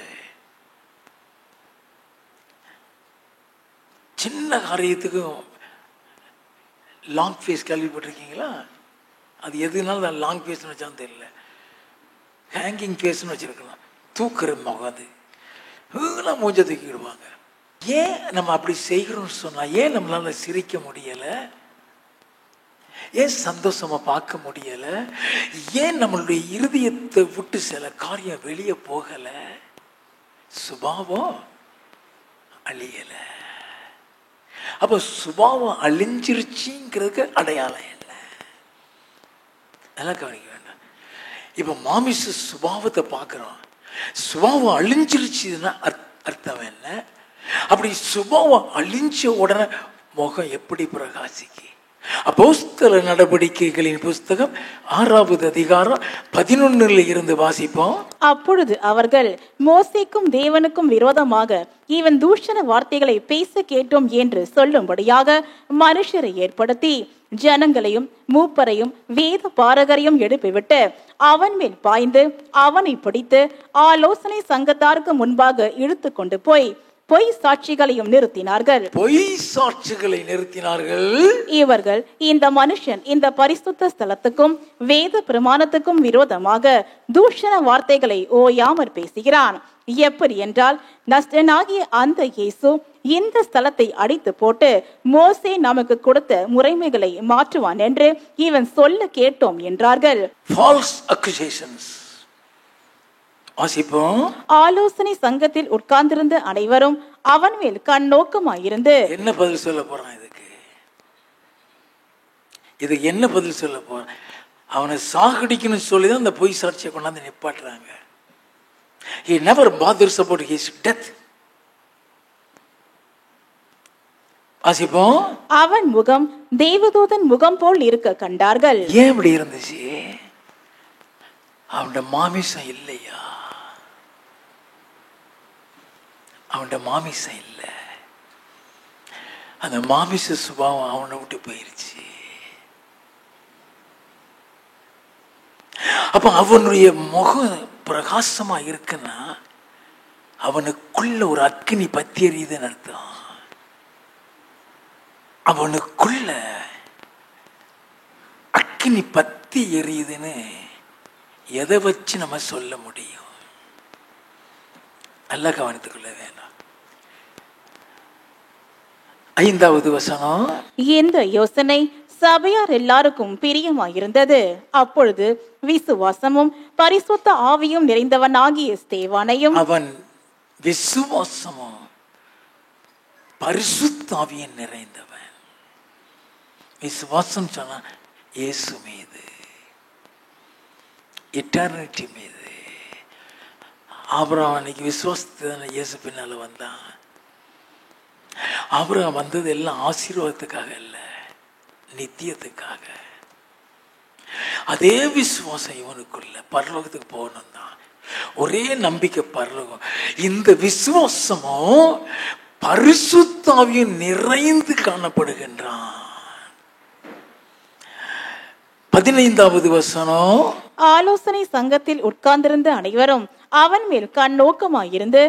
சின்ன காரியத்துக்கும் லாங் ஃபேஸ் கேள்விப்பட்டிருக்கீங்களா? அது எதுனாலும் லாங் ஃபேஸ்னு வச்சாலும் தெரியல, ஹேங்கிங் ஃபேஸ்னு வச்சிருக்கலாம், தூக்குற முகம், அது இவங்களாம் மூஞ்ச தூக்கிடுவாங்க. ஏன் நம்ம அப்படி செய்கிறோம்னு சொன்னா, ஏன் நம்மளால சிரிக்க முடியல, ஏன் சந்தோஷமா பார்க்க முடியல, ஏன் நம்மளுடைய இருதயத்தை விட்டு சில காரியம் வெளியே போகல? சுபாவம் அழியல. அப்ப சுபாவம் அழிஞ்சிருச்சுங்கிறதுக்கு அடையாளம் இல்லை. நல்லா கவனிக்க வேண்டாம். இப்ப மாமிச சுபாவத்தை பார்க்கிறோம், சுபாவம் அழிஞ்சிருச்சுன்னா அர்த்தம் என்ன? அப்படி சுபாவம் அழிஞ்ச உடனே முகம் எப்படி பிரகாசிக்கு? அப்போஸ்தல நடவடிக்கைகளின் புஸ்தகம் 6வது அதிகாரம் 11 இருந்து வாசிப்போம். அப்பொழுது அவர்கள், மோசேக்கும் தேவனுக்கும் விரோதமாக இவன் தூஷண வார்த்தைகளை பேச கேட்டோம் என்று சொல்லும்படியாக மனுஷரை ஏற்படுத்தி ஜனங்களையும் மூப்பரையும் வேத பாரகரையும் எழுப்பிவிட்டு அவன் மேல் பாய்ந்து அவனை பிடித்து ஆலோசனை சங்கத்தாருக்கு முன்பாக இழுத்து கொண்டு போய் பொய் சாட்சிகளையும் நிறுத்தினார்கள். பொய் சாட்சிகளை நிறுத்தினார்கள். இவர்கள், இந்த மனுஷன் இந்த பரிசுத்த ஸ்தலத்துக்கும் வேத பிரமாணத்துக்கும் விரோதமாக தூஷண வார்த்தைகளை ஓயாமற் பேசுகிறான். எப்படி என்றால், நஸ்ரனாகிய அந்த இயேசு இந்த ஸ்தலத்தை அடித்து போட்டு மோசே நமக்கு கொடுத்த முறைமைகளை மாற்றுவான் என்று இவன் சொல்ல கேட்டோம் என்றார்கள். False accusations. வாசிப்போம். ஆலோசனை சங்கத்தில் உட்கார்ந்திருந்த அனைவரும் அவன் மேல் கண் நோக்கமாயிருந்து, என்ன பதில் சொல்ல போறான் இது என்ன பதில் சொல்ல போறான்? அவனை சாகடிக்கணும்னு சொல்லிதான் அந்த பொய் சாட்சியை கொண்டாந்து நிப்பாட்டுறாங்க. He never bothers about his death. வாசிப்போம். அவன் முகம் தேவதூதன் முகம் போல் இருக்க கண்டார்கள். ஏன் இப்படி இருந்துச்சு? அவனோட மாமிசம் இல்லையா? அவனோட மாமிசம் இல்லை, அந்த மாமிச சுபாவம் அவனை விட்டு போயிருச்சு. அப்ப அவனுடைய முகம் பிரகாசமா இருக்குன்னா அவனுக்குள்ள ஒரு அக்கினி பத்தி எரியுதுன்னு அர்த்தம். அவனுக்குள்ள அக்கினி பத்தி எரியுதுன்னு எதை வச்சு நம்ம சொல்ல முடியும்? நல்லா கவனித்துக்கொள்ள வேண்டாம். 5வது வசனம். இந்த யோசனை சபையார் எல்லாருக்கும் பிரியமாயிருந்தது. அப்பொழுது விசுவாசமும் பரிசுத்த ஆவியும் நிறைந்தவனாகிய ஸ்தேவானையும், அவன் விசுவாசமும் பரிசுத்த ஆவியும் நிறைந்தவன். விசுவாசம் சொன்னா இயேசு மீது, எட்டர்னிட்டி மீது. ஆபிரகாம் அன்னைக்கு விசுவாசத்தை இயேசு பின்னால வந்தான். ஆபிரகாம் வந்தது எல்லாம் ஆசீர்வாதத்துக்காக இல்லை, நித்தியத்துக்காக. அதே விசுவாசம் இவனுக்குள்ள பரலோகத்துக்கு போகணும் தான். ஒரே நம்பிக்கை பரலோகம். இந்த விசுவாசமும் பரிசுத்த ஆவியும் நிறைந்து காணப்படுகின்றான். 15வது வசனம், ஆலோசனை சங்கத்தில் உட்கார்ந்திருந்த அனைவரும் அவன் மேல் கண்ணோக்கமாயிருந்து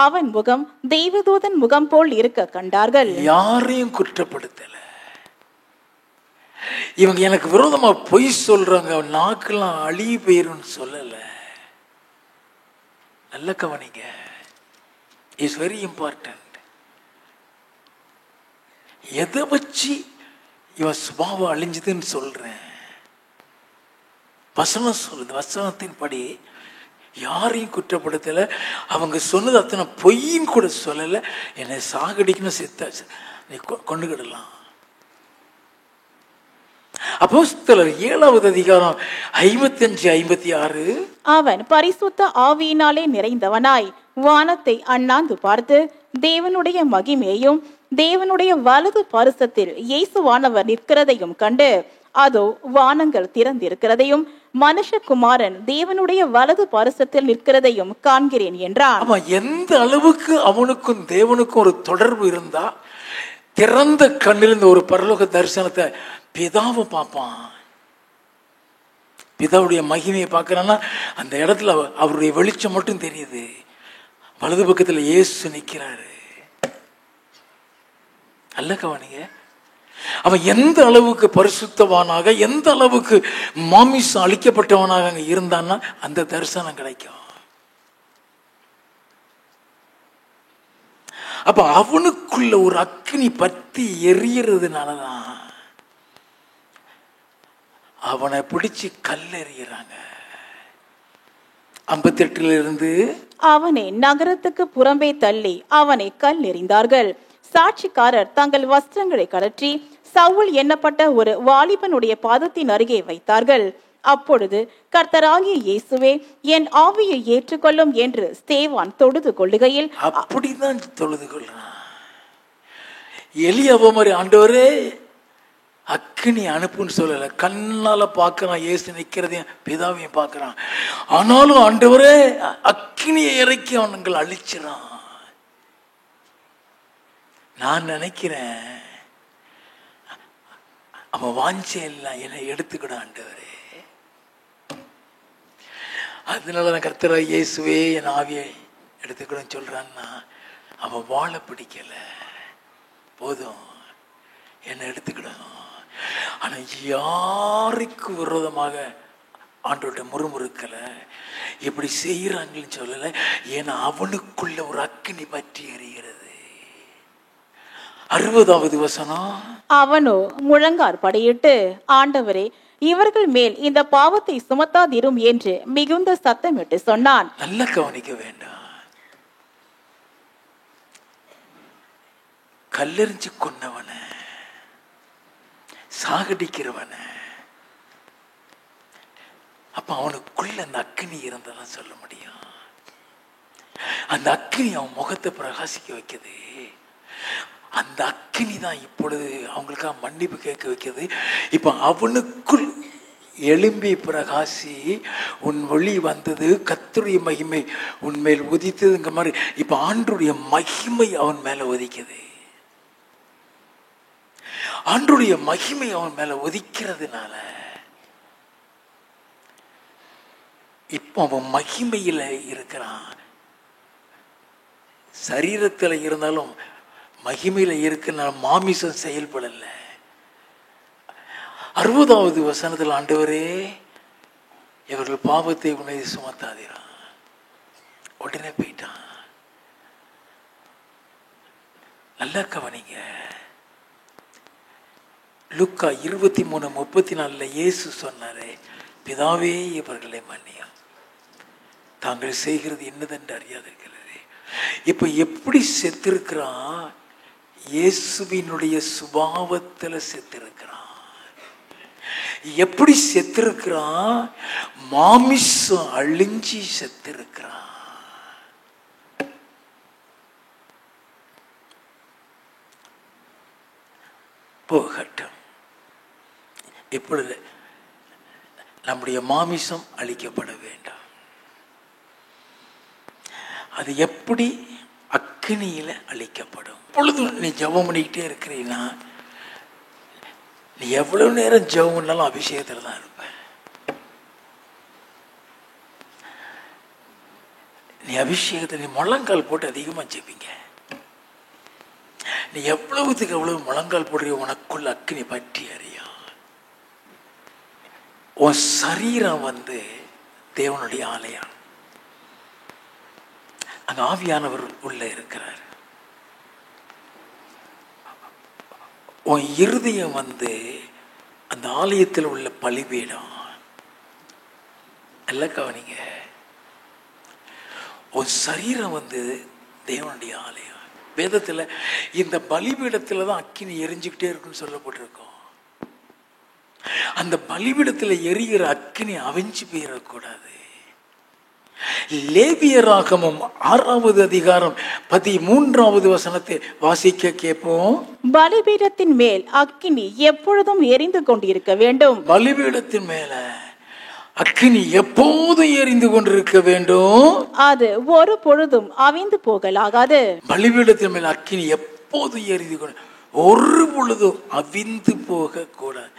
அவன் முகம் தெய்வதூதன் முகம் போல் இருக்க கண்டார்கள். யாரையும் குற்றப்படுத்தல. இவங்க எனக்கு விரோதமா பொய் சொல்றாங்க, நாக்கெல்லாம் அழிவு போயிருன்னு சொல்லல. நல்ல கவனிங்க, இஸ் வெரி இம்பார்ட்டன்ட். எதை வச்சு இவன் சுபாவம் அழிஞ்சதுன்னு சொல்றேன்? வசனம் சொல்லுது. வசனத்தின்படி யாரையும் குற்றப்படுத்தல. அவங்க சொன்னது அத்தனை பொய்யும் கூட சொல்லல. என்னை சாகடிக்கணும், செத்தாச்சு, நீ கொண்டுகிடலாம். அப்போஸ்தலர் 7வது அதிகாரம் 55-56. அவன் பரிசுத்த ஆவியினாலே நிறைந்தவனாய் வானத்தை அண்ணாந்து பார்த்து தேவனுடைய மகிமையையும் தேவனுடைய வலது பரிசத்தில் இயேசுவானவர் நிற்கிறதையும் கண்டு, அதோ வானங்கள் திறந்திருக்கிறதையும் மனுஷகுமாரன் தேவனுடைய வலது பரிசத்தில் நிற்கிறதையும் காண்கிறேன் என்றான். ஆமா, எந்த அளவுக்கு அவனுக்கும் தேவனுக்கும் ஒரு தொடர்பு இருந்தா திறந்த கண்ணிலிருந்து ஒரு பரலோக தரிசனத்தை பிதாவை பார்ப்பான். பிதாவுடைய மகிமையை பார்க்கறான்னா அந்த இடத்துல அவருடைய வெளிச்சம் மட்டும் தெரியுது. வலது பக்கத்துல இயேசு நிற்கிறாரு. நல்ல கவனிங்க, அவன் எந்த அளவுக்கு பரிசுத்தவானாக, எந்த அளவுக்கு மாமிசம் அளிக்கப்பட்டவனாக அங்க இருந்தான்னா அந்த தரிசனம் கிடைக்கும். அப்ப அவனுக்குள்ள ஒரு அக்னி பத்தி எரியறதுனாலதான் அவனை பிடிச்சு கல்லெறிகிறாங்க. 58 அவனை நகரத்துக்கு புறம்பே தள்ளி அவனை கல் எறிந்தார்கள். சாட்சிக்காரர் தங்கள் வஸ்திரங்களை கழற்றி சவுல் எண்ணப்பட்ட ஒரு வாலிபனுடைய பாதத்தின் அருகே வைத்தார்கள். அப்பொழுது கர்த்தராகிய இயேசுவே, என் ஆவியை ஏற்றுக்கொள்ளும் என்று ஸ்தேவான் தொழுது கொள்ளுகையில், அப்படிதான் தொழுது கொள்றான். எலியாவை மாதிரி ஆண்டவரே அக்கினி அனுப்புன்னு சொல்லல, கண்ணால பார்க்கறான், இயேசு நிக்கிறதையும் பிதாவையும் பார்க்கறான். ஆனாலும் ஆண்டவரே அக்கினியை இறக்கி அவனுங்களை அழிச்சிடான். நான் நினைக்கிறேன் அவன் வாஞ்சை எல்லாம் என்னை எடுத்துக்கிட ஆண்டவரே. அதனாலதான் கர்த்தராகிய இயேசுவே என் ஆவியை எடுத்துக்கிடும் சொல்றான்னா, அவன் வாழ பிடிக்கல, போதும் என்னை எடுத்துக்கிடணும். ஆனா யாருக்கு விரோதமாக ஆண்டோட முறுமுறுக்கல, இப்படி செய்யறாங்கன்னு சொல்லல. ஏன்னா அவனுக்குள்ள ஒரு அக்கினி பற்றி எறிகிறது. 60வது வசனம், அவனோ முழங்கார் படியிட்டு, ஆண்டவரே, இவர்கள் மேல் இந்த பாவத்தை சுமத்தாதிரும் என்று மிகுந்த சத்தமிட்டு சொன்னான். நல்ல கவனிக்க வேண்டாம். கல்லெறிஞ்சு கொன்னவன, சாகடிக்கிறவன, அப்ப அவனுக்குள்ள அந்த அக்கினி இருந்ததான் சொல்ல முடியும். அந்த அக்கினி அவன் முகத்தை பிரகாசிக்க வைக்குது. அந்த அக்கினி தான் இப்பொழுது அவங்களுக்காக மன்னிப்பு கேட்க வைக்கிறது. இப்ப அவனுக்குள் எழும்பி பிரகாசி, உன் ஒளி வந்தது, கர்த்தருடைய மகிமை உன்மேல் உதித்ததுங்க மாதிரி இப்ப ஆண்டருடைய மகிமை அவன் மேல உதிக்குது. ஆண்டருடைய மகிமை அவன் மேல உதிக்கிறதுனால இப்ப அவன் மகிமையில இருக்கிறான். சரீரத்துல இருந்தாலும் மகிமையில இருக்கிற மாமிசம் செயல்படல. 60வது வசனத்தில், ஆண்டவரே இவர்கள் பாவத்தை உன்னை சுமத்தாதீரான். உடனே போயிட்டான். நல்லா கவனிங்க, லூக்கா 23:34 இயேசு சொன்னாரே, பிதாவே இவர்களை மன்னியும், தாங்கள் செய்கிறது என்னதென்று அறியாதிருக்கிறது. இப்ப எப்படி செத்திருக்கிறான்? இயேசுவினுடைய சுபாவத்துல செத்திருக்கிறான். எப்படி செத்திருக்கிறான்? மாமிசம் அழிஞ்சி செத்திருக்கிறான். போகட்டும். இப்பொழுது நம்முடைய மாமிசம் அழிக்கப்பட வேண்டாம். அது எப்படி? அக்கினியில அழிக்கப்படும். இப்பொழுதும் நீ ஜெபம் பண்ணிக்கிட்டே இருக்கிறீன்னா, நீ எவ்வளவு நேரம் ஜெபம் பண்ணாலும் அபிஷேகத்தில் தான் இருப்ப. நீ அபிஷேகத்தை நீ முழங்கால் போட்டு அதிகமாக ஜெபிங்க. நீ எவ்வளவுக்கு எவ்வளவு முழங்கால் போடுறிய உனக்குள்ள அக்கினி பற்றி அறியும். உன் சரீரம் தேவனுடைய ஆலயம். அங்க ஆவியானவர் உள்ள இருக்கிறார். உன் இருதயம் அந்த ஆலயத்தில் உள்ள பலிபீடம். எல்லாம் கவனிங்க. உன் சரீரம் தேவனுடைய ஆலயம். வேதத்தில் இந்த பலிபீடத்தில் தான் அக்கினி எரிஞ்சுக்கிட்டே இருக்குன்னு சொல்லப்பட்டிருக்கோம். அந்த பலிபீடத்தில் எரிகிற அக்கினி அவிஞ்சு போயிடக்கூடாது. லேவியராகமம் 6வது அதிகாரம் 13வது வசனத்தை வாசிக்க கேட்போம். பலிபீடத்தின் மேல் அக்கினி எப்பொழுதும் எரிந்து கொண்டிருக்க வேண்டும். பலிபீடத்தின் மேல அக்கினி எப்போதும் எரிந்து கொண்டிருக்க வேண்டும். அது ஒரு பொழுதும் அவிந்து போகலாகாது. பலிபீடத்தின் மேல அக்கினி எப்போதும் எரிந்து கொண்டு ஒரு பொழுதும் அவிந்து போக கூடாது.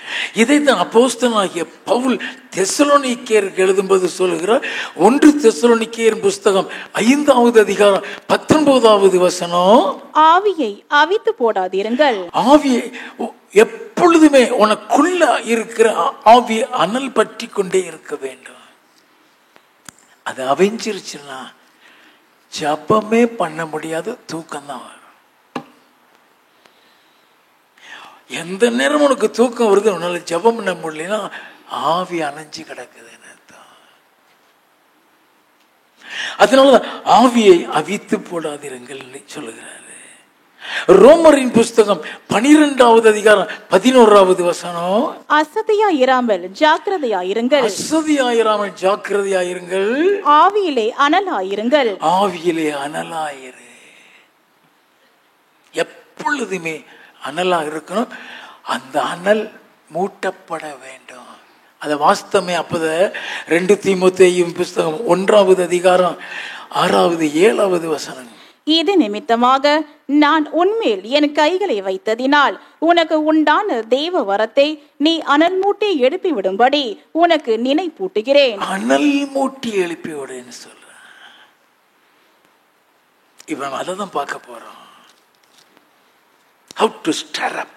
இதைத்தான் அப்போஸ்தலனாகிய பவுல் தெசலோனிக்கேயருக்கு எழுதும்போது சொல்லுகிறார். 1 தெசலோனிக்கேயர் புஸ்தகம் 5வது அதிகாரம் 19வது வசனம், ஆவியை அவித்து போடாதீர்கள். ஆவியை எப்பொழுதுமே உனக்குள்ள இருக்கிற ஆவியை அனல் பற்றி கொண்டே இருக்க வேண்டும். அது அவிஞ்சிருச்சுன்னா ஜபமே பண்ண முடியாது, தூக்கம்தான் வரும். எந்த நேரம் உனக்கு தூக்கம் வருது, உன்னால ஜபம் பண்ண முடியலன்னா ஆவி அணைஞ்சு கிடக்குதுன்னு அர்த்தம். அதனாலதான் ஆவியை அவித்து போடாதீர்கள் சொல்லுகிறாரு. ரோமரின் புஸ்தகம் 12வது அதிகாரம் 11வது வசனம், அசதியாயிராமல் ஜாக்கிரதையாயிருங்கள். அசதியாயிராமல் ஜாக்கிரதையாயிருங்கள். ஆவியிலே அனலாயிருங்கள். ஆவியிலே அனலாயிரு. எப்பொழுதுமே அனலா இருக்கணும். அந்த அனல் மூட்டப்பட வேண்டும். அத வாஸ்தமே. அப்பத 2 தீமோத்தேயு புஸ்தகம் 1வது அதிகாரம் 6வது 7வது வசனம், இது நிமித்தமாக நான் உன்மேல் என் கைகளை வைத்ததினால் உனக்கு உண்டான தேவ வரத்தை நீ அனல் மூட்டி எழுப்பி விடும்படி உனக்கு நினைப்பூட்டுகிறேன். அனல் மூட்டி எழுப்பி விடுன்னு சொல்ற. இப்ப நம்ம அதை தான் பார்க்க போறோம். How to stir up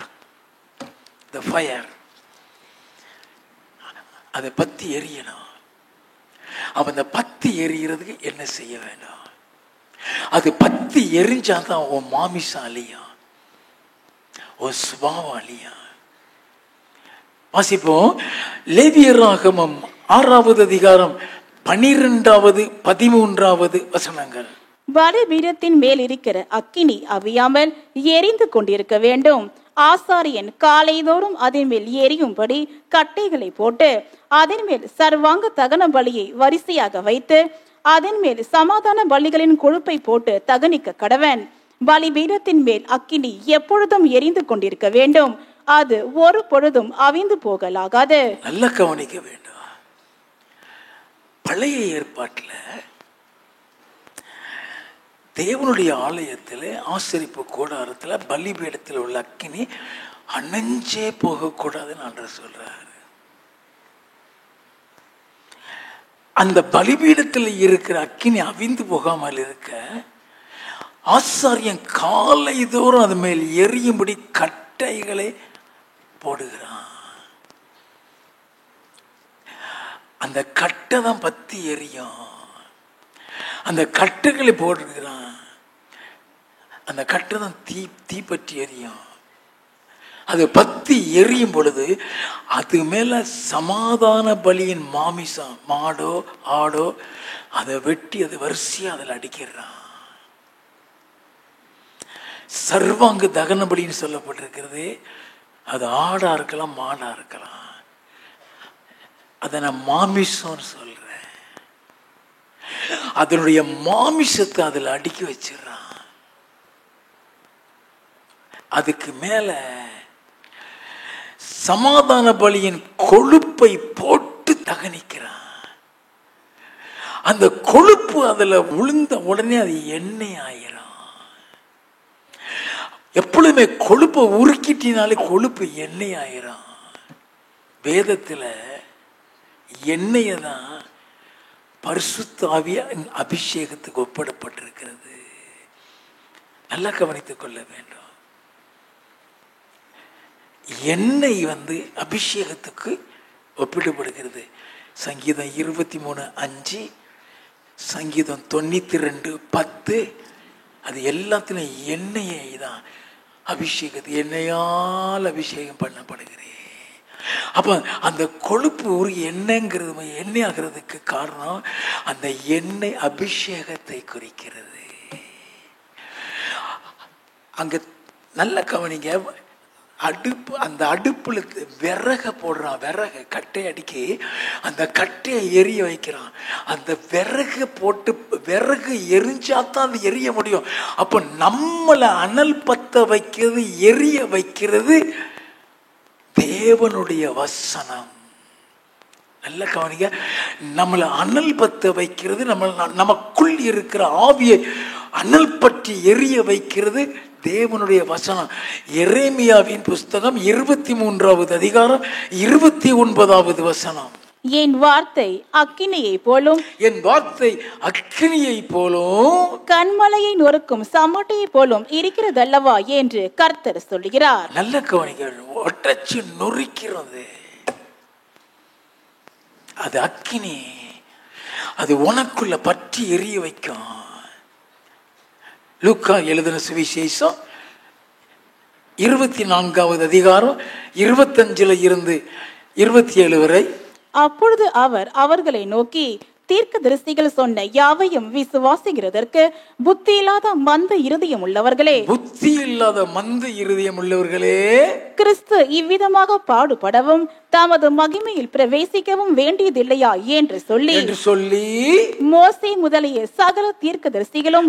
the fire. அதை பத்தி எரியணும். அப்ப அந்த பத்தி எரியறதுக்கு என்ன செய்ய வேண்டும்? அது பத்தி எரிஞ்சாதான் உன் மாமிசம் அழியும், உன் சுபாவம் அழியும். வாசிப்போம். லேவியராகமம் 6வது அதிகாரம் 12வது 13வது வசனங்கள். பலிபீடத்தின் மேல் இருக்கிற அக்கினி அவியாமல் எரிந்து கொண்டிருக்க வேண்டும். ஆசாரியன் காலைதோறும் அதன் மேல் எரியும்படி கட்டைகளை போட்டு அதன் மேல் சர்வாங்க தகன பலியை வரிசையாக வைத்து அதன் மேல் சமாதான பலிகளின் கொழுப்பை போட்டு தகனிக்க கடவன். பலிபீடத்தின் மேல் அக்கினி எப்பொழுதும் எரிந்து கொண்டிருக்க வேண்டும். அது ஒரு பொழுதும் அவிந்து போகலாகாது. நல்ல கவனிக்க வேண்டும். பழைய ஏற்பாட்டில் தேவனுடைய ஆலயத்தில் ஆசரிப்பு கூடாரத்தில் பலிபீடத்தில் உள்ள அக்கினி அணைஞ்சே போகக்கூடாதுன்னு ஆண்டவர் சொல்றாரு. அந்த பலிபீடத்தில் இருக்கிற அக்கினி அவிந்து போகாமல் இருக்க ஆசாரியன் காலை தோறும் அது மேல் எரியும்படி கட்டைகளை போடுகிறான். அந்த கட்டை தான் பத்தி எரியும். அந்த கட்டுகளை போடுகிறான். அந்த கட்டை தான் தீ பற்றி எரியும். அது பத்தி எரியும் பொழுது அது மேல சமாதான பலியின் மாமிசம், மாடோ ஆடோ, அதை வெட்டி அதை வரிசையா அதில் அடிக்கிறான். சர்வாங்க தகன பலின்னு சொல்லப்பட்டிருக்கிறது. அது ஆடா இருக்கலாம், மாடா இருக்கலாம். அதை நான் மாமிசம்னு சொல்றேன். அதனுடைய மாமிசத்தை அதில் அடுக்கி வச்சிடறான். அதுக்கு மேல சமாதான பலியின் கொழுப்பை போட்டு தகனிக்கிறான். அந்த கொழுப்பு அதுல விழுந்த உடனே அது எண்ணெய் ஆயிரும். எப்பொழுதுமே கொழுப்பை உருக்கிட்டினாலே கொழுப்பு எண்ணெய் ஆயிரும். வேதத்தில் எண்ணெயை தான் பரிசுத்த ஆவிய அபிஷேகத்துக்கு ஒப்பிடப்பட்டிருக்கிறது. நல்லா கவனித்துக் கொள்ள வேண்டும். எண்ணெய் அபிஷேகத்துக்கு ஒப்பிடப்படுகிறது. சங்கீதம் 23:5, சங்கீதம் 92:10, அது எல்லாத்திலும் எண்ணெயை தான் அபிஷேகத்தை எண்ணெயால் அபிஷேகம் பண்ணப்படுகிறேன். அப்ப அந்த கொழுப்பு ஒரு எண்ணெய்ங்கிறது எண்ணெய் ஆகிறதுக்கு காரணம் அந்த எண்ணெய் அபிஷேகத்தை குறிக்கிறது. அங்க நல்ல கவனிங்க, அந்த அடுப்புல விறக போடுறான், விறகு கட்டை அடிக்கி அந்த கட்டையை எரிய வைக்கிறான். அந்த விறகு போட்டு விறகு எரிஞ்சாதான் அது எரிய முடியும். அப்ப நம்மளை அனல் பத்த வைக்கிறது, எரிய வைக்கிறது தேவனுடைய வசனம். நல்ல கவனிங்க, நம்மளை அனல் பத்த வைக்கிறது, நமக்குள் இருக்கிற ஆவியை அனல் பற்றி எரிய வைக்கிறது தேவனுடைய வசனம். எரேமியாவின் புஸ்தகம் 23வது அதிகாரம் 29வது வசனம். என் வார்த்தை அக்கினியை போலும், என் வார்த்தை அக்கினியை போலும், கண்மலையை நொறுக்கும் சமட்டையை போலும் இருக்கிறதல்லவா என்று கர்த்தர் சொல்கிறார். நல்ல கவனிக்க, ஒட்டச்சு நொறுக்கிறது அது அக்கினி. அது உனக்குள்ள பற்றி எரிய வைக்கும். லூக்கா எழுதின சுவிசேஷம் 24வது அதிகாரம் 25 இருந்து 27 வரை. அப்பொழுது அவர் அவர்களை நோக்கி, தீர்க்கதரிசிகள் சொன்ன யாவையும் விசுவாசிக்கிறதற்கு புத்தி இல்லாத மந்த இருதயம் உள்ளவர்களே, புத்தி இல்லாத மந்த இருதயம் உள்ளவர்களே, கிறிஸ்து இவ்விதமாக பாடுபடவும் தமது மகிமையில் பிரவேசிக்கவும் வேண்டியதில்லையா என்று சொல்லி மோசே முதலிய சகல தீர்க்கதரிசிகளும்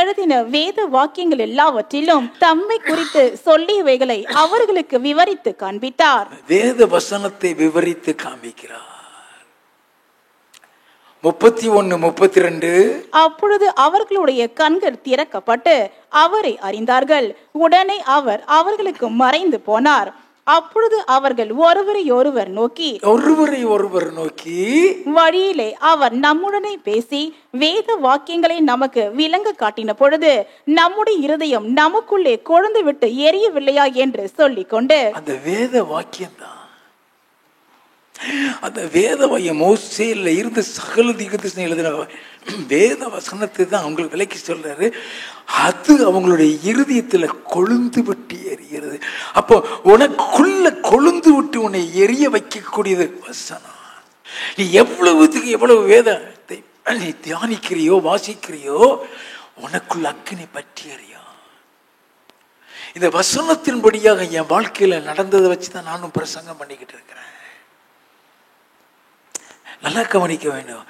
எழுதின வேத வாக்கியங்கள் எல்லாவற்றிலும் தம்மை குறித்து சொல்லியவைகளை அவர்களுக்கு விவரித்து காண்பித்தார். வேத வசனத்தை விவரித்து காண்பிக்கிறார். 31-32. அப்பொழுது அவர்களுடைய கண்கள் திறக்கப்பட்டு அவரை அறிந்தார்கள். உடனே அவர் அவர்களுக்கு மறைந்து போனார். அப்பொழுது அவர்கள் ஒருவரை ஒருவர் நோக்கி வழியிலே அவர் நம்முடனே பேசி வேத வாக்கியங்களை நமக்கு விளங்க காட்டின பொழுது நம்முடைய இருதயம் நமக்குள்ளே கொழுந்து விட்டு எரியவில்லையா என்று சொல்லிக் கொண்டு, அந்த வேத வாக்கியம் தான், அந்த வேத மோசேல இருந்து சகல தீர்க்கதரிசி எழுதின வேத வசனத்தை தான் அவங்களுக்கு விலைக்கு சொல்றாரு. அது அவங்களுடைய இருதயத்துல கொழுந்து விட்டு எரிகிறது. அப்போ உனக்குள்ள கொழுந்து விட்டு உன்னை எரிய வைக்கக்கூடியது வசனம். நீ எவ்வளவு வேதத்தை நீ தியானிக்கிறியோ வாசிக்கிறியோ உனக்குள்ள அக்கினி பற்றி எரியும். இந்த வசனத்தின்படியாக என் வாழ்க்கையில நடந்ததை வச்சுதான் நானும் பிரசங்கம் பண்ணிக்கிட்டு இருக்கிறேன். நல்லா கவனிக்க வேண்டும்.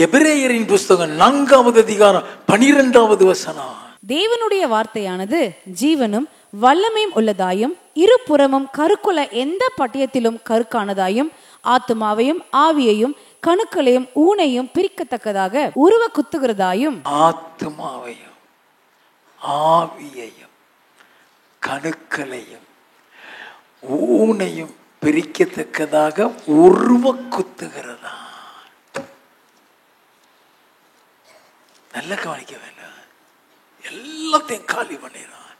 எபிரேயரின் புஸ்தகம் 4வது அதிகாரம் 12வது வசனம். தேவனுடைய வார்த்தையானது ஜீவனும் வல்லமையும் உள்ளதாயும் இருபுறமும் கருக்குள்ள எந்த பட்டயத்திலும் கருக்கானதாயும் ஆத்துமாவையும் ஆவியையும் கணுக்களையும் ஊனையும் பிரிக்கத்தக்கதாக உருவ குத்துகிறதாயும், ஆத்துமாவையும் ஆவியையும் கணுக்களையும் ஊனையும் பிரிக்கத்தக்கதாக உருவ குத்துகிறதா. நல்ல கவனிக்க வேண்டும். எல்லாத்தையும் காலி பண்ணிடுறான்.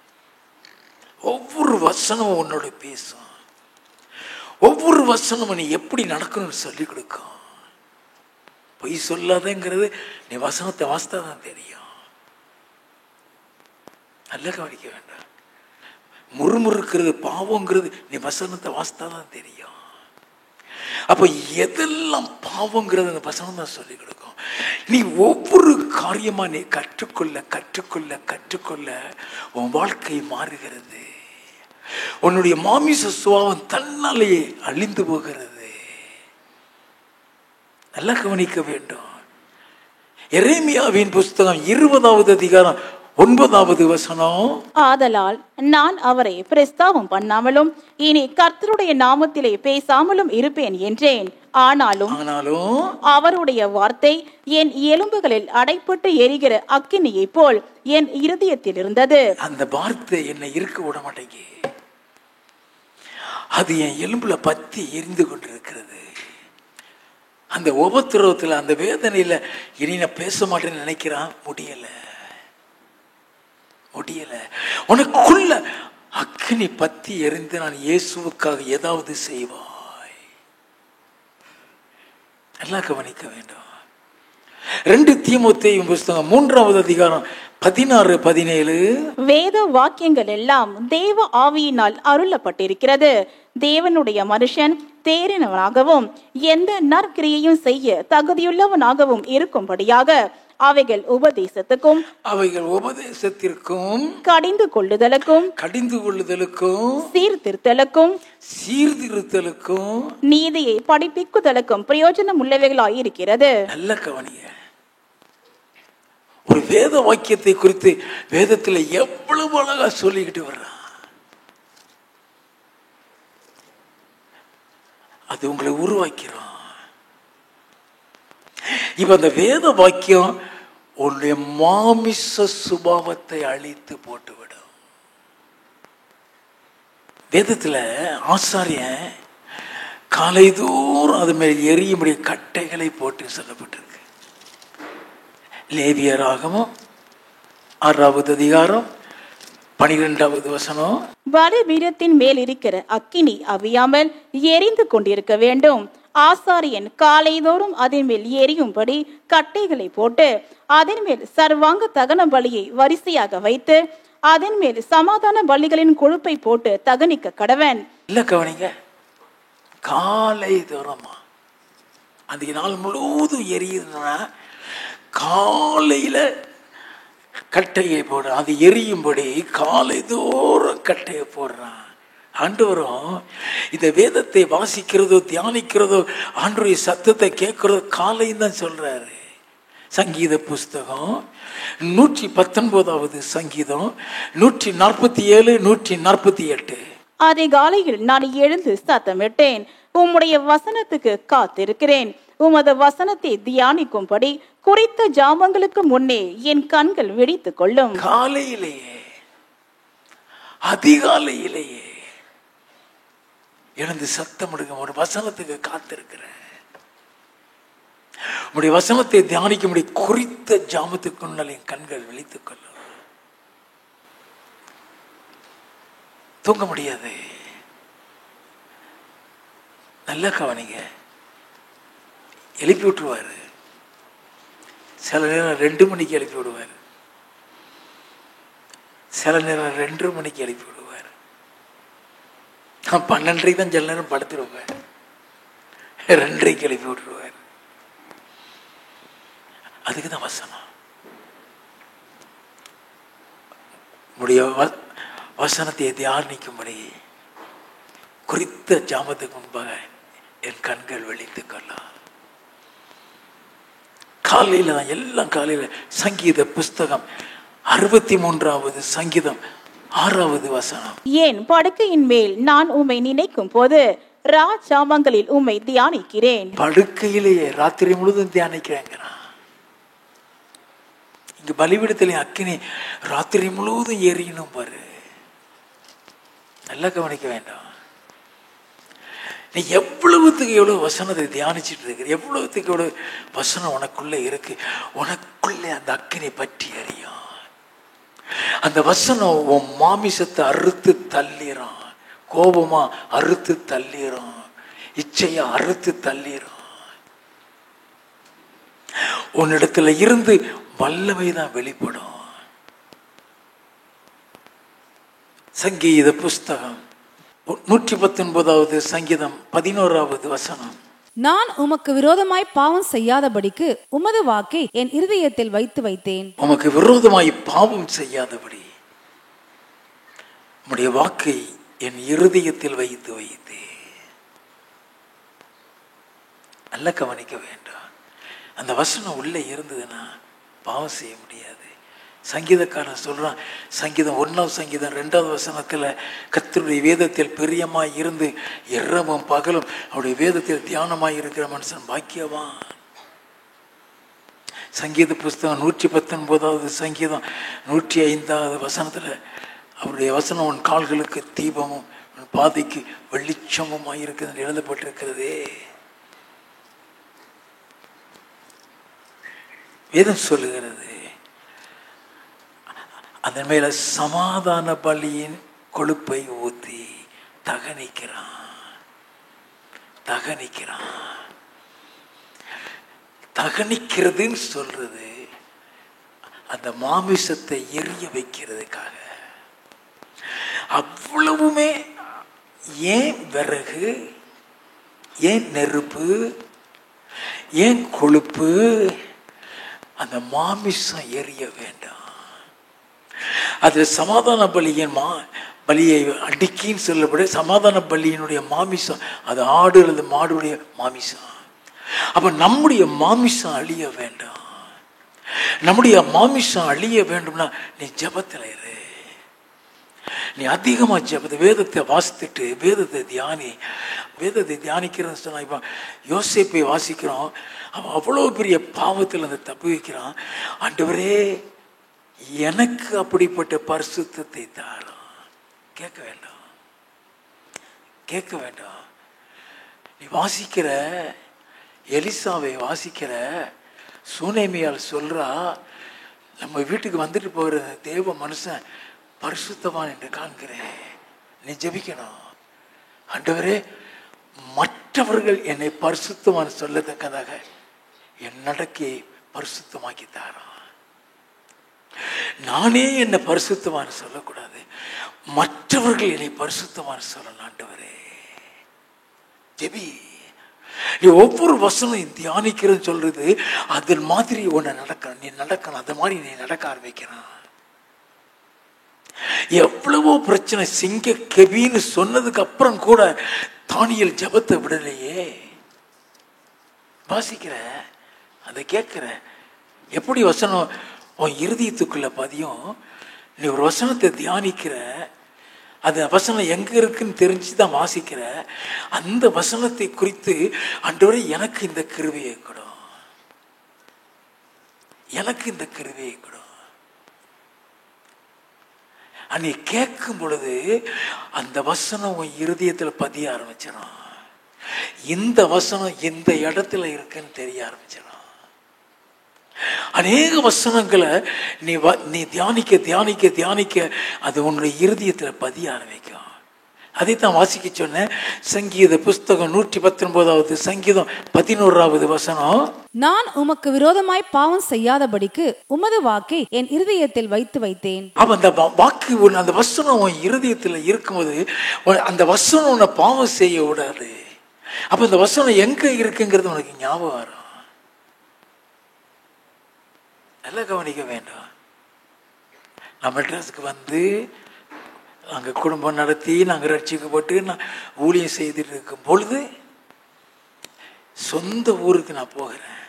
ஒவ்வொரு வசனமும் உன்னோட பேசும். ஒவ்வொரு வசனமும் நீ எப்படி நடக்கணும்னு சொல்லி கொடுக்கும். பொய் சொல்லாதங்கிறது நீ வசனத்தை வாசித்தாதான் தெரியும். நல்ல கவனிக்க வேண்டாம். முறுமுறுக்கிறது பாவங்கிறது நீ வசனத்தை வாசித்தாதான் தெரியும். அப்ப எதெல்லாம் பாவங்கிறது அந்த வசனம் தான் சொல்லி கொடுக்கும். நீ ஒவ்வொரு காரியமா நீ கற்றுக்கொள்ள கற்றுக்கொள்ள கற்றுக்கொள்ள உன் வாழ்க்கை மாறுகிறது. உன்னுடைய மாமிச சுபாவம் தன்னாலேயே அழிந்து போகிறது. நல்லா கவனிக்க வேண்டும். எரேமியாவின் புஸ்தகம் 20வது அதிகாரம் 9வது வசனம், ஆதலால் நான் அவரை பிரஸ்தாபம் பண்ணாமலும் இனி கர்த்தருடைய நாமத்திலே பேசாமலும் இருப்பேன் என்றேன். ஆனாலும் அவருடைய வார்த்தை என் எலும்புகளில் அடைப்பட்டு எரிகிற அக்கினியை போல் என் இருதயத்தில் இருந்தது. அந்த வார்த்தை என்னை இருக்க விட மாட்டேங்க, அது என் எலும்புல பத்தி எரிந்து கொண்டிருக்கிறது. அந்த உபத்திரவத்தில், அந்த வேதனையில இனி நான் பேச மாட்டேன்னு நினைக்கிறான், முடியல. உனக்குள்ள அக்கினி பத்தி எரிந்து நான் இயேசுவுக்காக ஏதாவது செய்வாய். எல்லாம் கவனிக்க வேண்டும். 2 தீமோத்தேயு புஸ்தகம் 3வது அதிகாரம் 16, 17. வேத வாக்கியங்கள் எல்லாம் தேவ ஆவியினால் அருளப்பட்டிருக்கிறது. தேவனுடைய மனுஷன் தேறினவனாகவும் எந்த நற்கிரியையும் செய்ய தகுதியுள்ளவனாகவும் இருக்கும்படியாக அவைகள் உபதேசத்திற்கும் கடிந்து கொள்ளுதலுக்கும் சீர்திருத்தலுக்கும் நீதியை படிப்பிக்குதலுக்கும் பிரயோஜனம் உள்ளவைகளாய் இருக்கிறது. நல்ல கவனிங்க. ஒரு வேத வாக்கியத்தை குறித்து வேதத்துல எவ்வளவு அழகா சொல்லிக்கிட்டு வர்றான். அது உங்களை உருவாக்கிறோம். இப்ப அந்த வேத வாக்கியம் உன்னுடைய மாமிச சுபாவத்தை அழித்து போட்டுவிடும். வேதத்துல ஆசாரியன் காலை தூரம் அது மேல் எரியும்படி கட்டைகளை போட்டு சொல்லப்பட்டிருக்கு. லேவியராகமம் 6வது அதிகாரம் 12வது வசனம். பலிபீடத்தின் மேல் இருக்கிற அக்கினி அவியாமல் எரிந்து கொண்டிருக்க வேண்டும். ஆசாரியன் காலைதோறும் அதன் மேல் எரியும்படி கட்டைகளை போட்டு அதன் மேல் சர்வாங்க தகன பலியை வரிசையாக வைத்து அதன் மேல் சமாதான பலிகளின் கொழுப்பை போட்டு தகனிக்க கடவன். இல்ல கவனிங்க, காலை தோறமா அந்த நாள் முழுவதும் எரியுதுன்னா காலையில கட்டையை போடுற, அது எரியும்படி காலை தோறும் கட்டையை போடுறான். ஆண்டவரும் இந்த வேதத்தை வாசிக்கிறதோ தியானிக்கிறதோ ஆண்டவருடைய சத்தத்தை கேட்கிறதோ காலையும் தான் சொல்றாரு. சங்கீத புஸ்தகம் 119வது சங்கீதம் 147, 148. அதிகாலையில் நான் எழுந்து சத்தமிட்டேன், உம்முடைய வசனத்துக்கு காத்திருக்கிறேன். உமது வசனத்தை தியானிக்கும்படி குறித்த ஜாமங்களுக்கு முன்னே என் கண்கள் விழித்துக் கொள்ளும். காலையிலேயே அதிகாலையிலேயே எழுந்து சத்தம் எடுக்க, ஒரு வசனத்துக்கு காத்திருக்கிறேன். உடைய வசனத்தை தியானிக்க முடிய குறித்த ஜாமத்துக்கு முன்னால் என் கண்கள் விழித்துக் கொள்ளும். தூங்க முடியாது. நல்ல கவனிங்க, எழுப்பி விட்டுருவாரு. சில நேரம் 2 மணிக்கு எழுப்பி விடுவார், சில நேரம் 2:30 மணிக்கு எழுப்பி விடுவார். நான் 12:30 தான் சில நேரம் படுத்துருவேன், 2:30 எழுப்பி விட்டுருவார். அதுக்கு தான் வசனம். உடைய வசனத்தை தியானிக்கும்படி குறித்த ஜாமத்துக்கு முன்பாக என் கண்கள் விழித்துக் கொள்ளும். காலையில தான் எல்லாம் காலையில. சங்கீத புஸ்தகம் 63வது சங்கீதம் 6வது வசனம். ஏன் படுக்கையின் மேல் நான் உம்மை நினைக்கும் போது ராஜாமங்களில் உம்மை தியானிக்கிறேன். படுக்கையிலேயே ராத்திரி முழுதும் தியானிக்கிறேங்கிறான். இங்க பலிபீடத்திலே அக்கினி ராத்திரி முழுவதும் எரியணும் பாரு. நல்லா கவனிக்க வேண்டாம். நீ எவ்வளவுத்துக்கு எவ்வளவு வசனத்தை தியானிச்சுட்டு இருக்கிற, எவ்வளவுத்துக்கு எவ்வளவு வசனம் உனக்குள்ள இருக்கு, உனக்குள்ள அந்த அக்கினி பற்றி எரியும். அந்த வசனம் உன் மாமிசத்தை அறுத்து தள்ளிரும், கோபமா அறுத்து தள்ளிரும், இச்சையா அறுத்து தள்ளிரும். உன்னிடத்துல இருந்து வல்லமைதான் வெளிப்படும். சங்கீத புஸ்தகம் 119வது சங்கீதம் 11வது வசனம். நான் உமக்கு விரோதமாய் பாவம் செய்யாதபடிக்கு உமது வாக்கை என் இருதயத்தில் வைத்து வைத்தேன். உமக்கு விரோதமாய் பாவம் செய்யாதபடி உம்முடைய வாக்கை என் இருதயத்தில் வைத்து வைத்தேன். நல்லா கவனிக்க வேண்டும். அந்த வசனம் உள்ளே இருந்ததுன்னா பாவம் செய்ய முடியாது. சங்கீதக்காரன் சொல்றான், சங்கீதம் 1ஆம் சங்கீதம் 2வது வசனத்துல, கர்த்தருடைய வேதத்தில் பிரியமாய் இருந்து இரவும் பகலும் அவருடைய வேதத்தில் தியானமாய் இருக்கிற மனுஷன் பாக்கியவான். சங்கீத புஸ்தகம் 119வது சங்கீதம் 105வது வசனத்துல, அவருடைய வசனம் உன் கால்களுக்கு தீபமும் உன் பாதைக்கு வெளிச்சமுமாய் இருக்குது எழுதப்பட்டிருக்கிறதே. வேதம் சொல்லுகிறது, அதன் மேல சமாதான பலியின் கொழுப்பை ஊத்தி தகனிக்கிறதுன்னு சொல்றது அந்த மாமிசத்தை எரிய வைக்கிறதுக்காக. அவ்வளவுமே ஏன் விறகு, ஏன் நெருப்பு, ஏன் கொழுப்பு? அந்த மாமிசம் எரிய வேண்டாம். அது சமாதான பலியின் பலியை அடிக்கின்னு சொல்லப்பட, சமாதான பலியினுடைய மாமிசம் அது ஆடு அல்லது மாடுடைய மாமிசம். அப்ப நம்முடைய மாமிசம் அழிய வேண்டாம். நம்முடைய மாமிசம் அழிய வேண்டும்னா நீ ஜெபத்தில் இரு. நீ அதிகமா ஜெபத்தை, வேதத்தை வாசித்துட்டு வேதத்தை தியானிக்கிறேன்னு சொன்னா, இப்போ யோசேப்பை வாசிக்கிறோம், அவன் அவ்வளோ பெரிய பாவத்தில் அந்த தப்பு வைக்கிறான். ஆண்டவரே எனக்கு அப்படிப்பட்ட பரிசுத்தத்தை தாரும். கேட்க வேண்டாம். நீ வாசிக்கிற எலிசாவை வாசிக்கிற சூனேமியால் சொல்றா, நம்ம வீட்டுக்கு வந்துட்டு போகிற தேவ மனுஷன் பரிசுத்தவான் என்று காண்கிறேன். நீ ஜெபிக்கணும், ஆண்டவரே மற்றவர்கள் என்னை பரிசுத்தவான் சொல்லத்தக்கதாக என் நடக்கையை பரிசுத்தமாக்கி தாரான். நானே என்னை பரிசுத்தவான் சொல்லக்கூடாது, மற்றவர்கள் என்னை பரிசுத்தவான் சொல்லணும். ஆண்டவரே ஜெபி. நீ ஒவ்வொரு வசனம் தியானிக்கிறன்னு சொல்றது அதன் மாதிரி உன்னை நீ நடக்கணும். அது மாதிரி நீ நடக்க ஆரம்பிக்கிறான். எவ்வளவோ பிரச்சனை, சிங்க கெபின்னு சொன்னதுக்கு அப்புறம் கூட தானியேல் ஜெபத்தை விடலையே. வாசிக்கிற, அதை கேட்கிற, எப்படி வசனம் உன் இருதயத்துக்குள்ள பதியும். நீ ஒரு வசனத்தை தியானிக்கிற, அது வசனம் எங்க இருக்குன்னு தெரிஞ்சுதான் வாசிக்கிற. அந்த வசனத்தை குறித்து ஆண்டவரே எனக்கு இந்த கிருபையை கொடு, எனக்கு இந்த கிருபையை கொடு. நீ கேட்கும் பொழுது அந்த வசனம் உன் இருதயத்தில் பதிய ஆரம்பிச்சிடும். இந்த வசனம் இந்த இடத்துல இருக்குன்னு தெரிய ஆரம்பிச்சிடும். அநேக வசனங்களை நீ தியானிக்க அது உன்னுடைய இருதயத்தில் பதிய ஆரம்பிக்கும். அதைத்தான் வாசிக்க சொன்ன சங்கீத புஸ்தகம் 119வது சங்கீதம் 11வது வசனம், நான் உமக்கு விரோதமாய் பாவம் செய்யாதபடிக்கு உமது வாக்கை என் இருதயத்தில் வைத்தேன். அப்ப அந்த வாக்கு, அந்த வசனம் உன் இருதயத்தில் இருக்கும்போது அந்த வசனம் உன்னை பாவம் செய்ய விடாது. அப்ப அந்த வசனம் எங்க இருக்குங்கிறது உனக்கு ஞாபகம் வரும். நல்லா கவனிக்க வேண்டும். நான் மெட்ராஸுக்கு வந்து நாங்கள் குடும்பம் நடத்தி நாங்கள் ரட்சிக்கப்பட்டு நான் ஊழியம் செய்துட்டு இருக்கும் பொழுது சொந்த ஊருக்கு நான் போகிறேன்.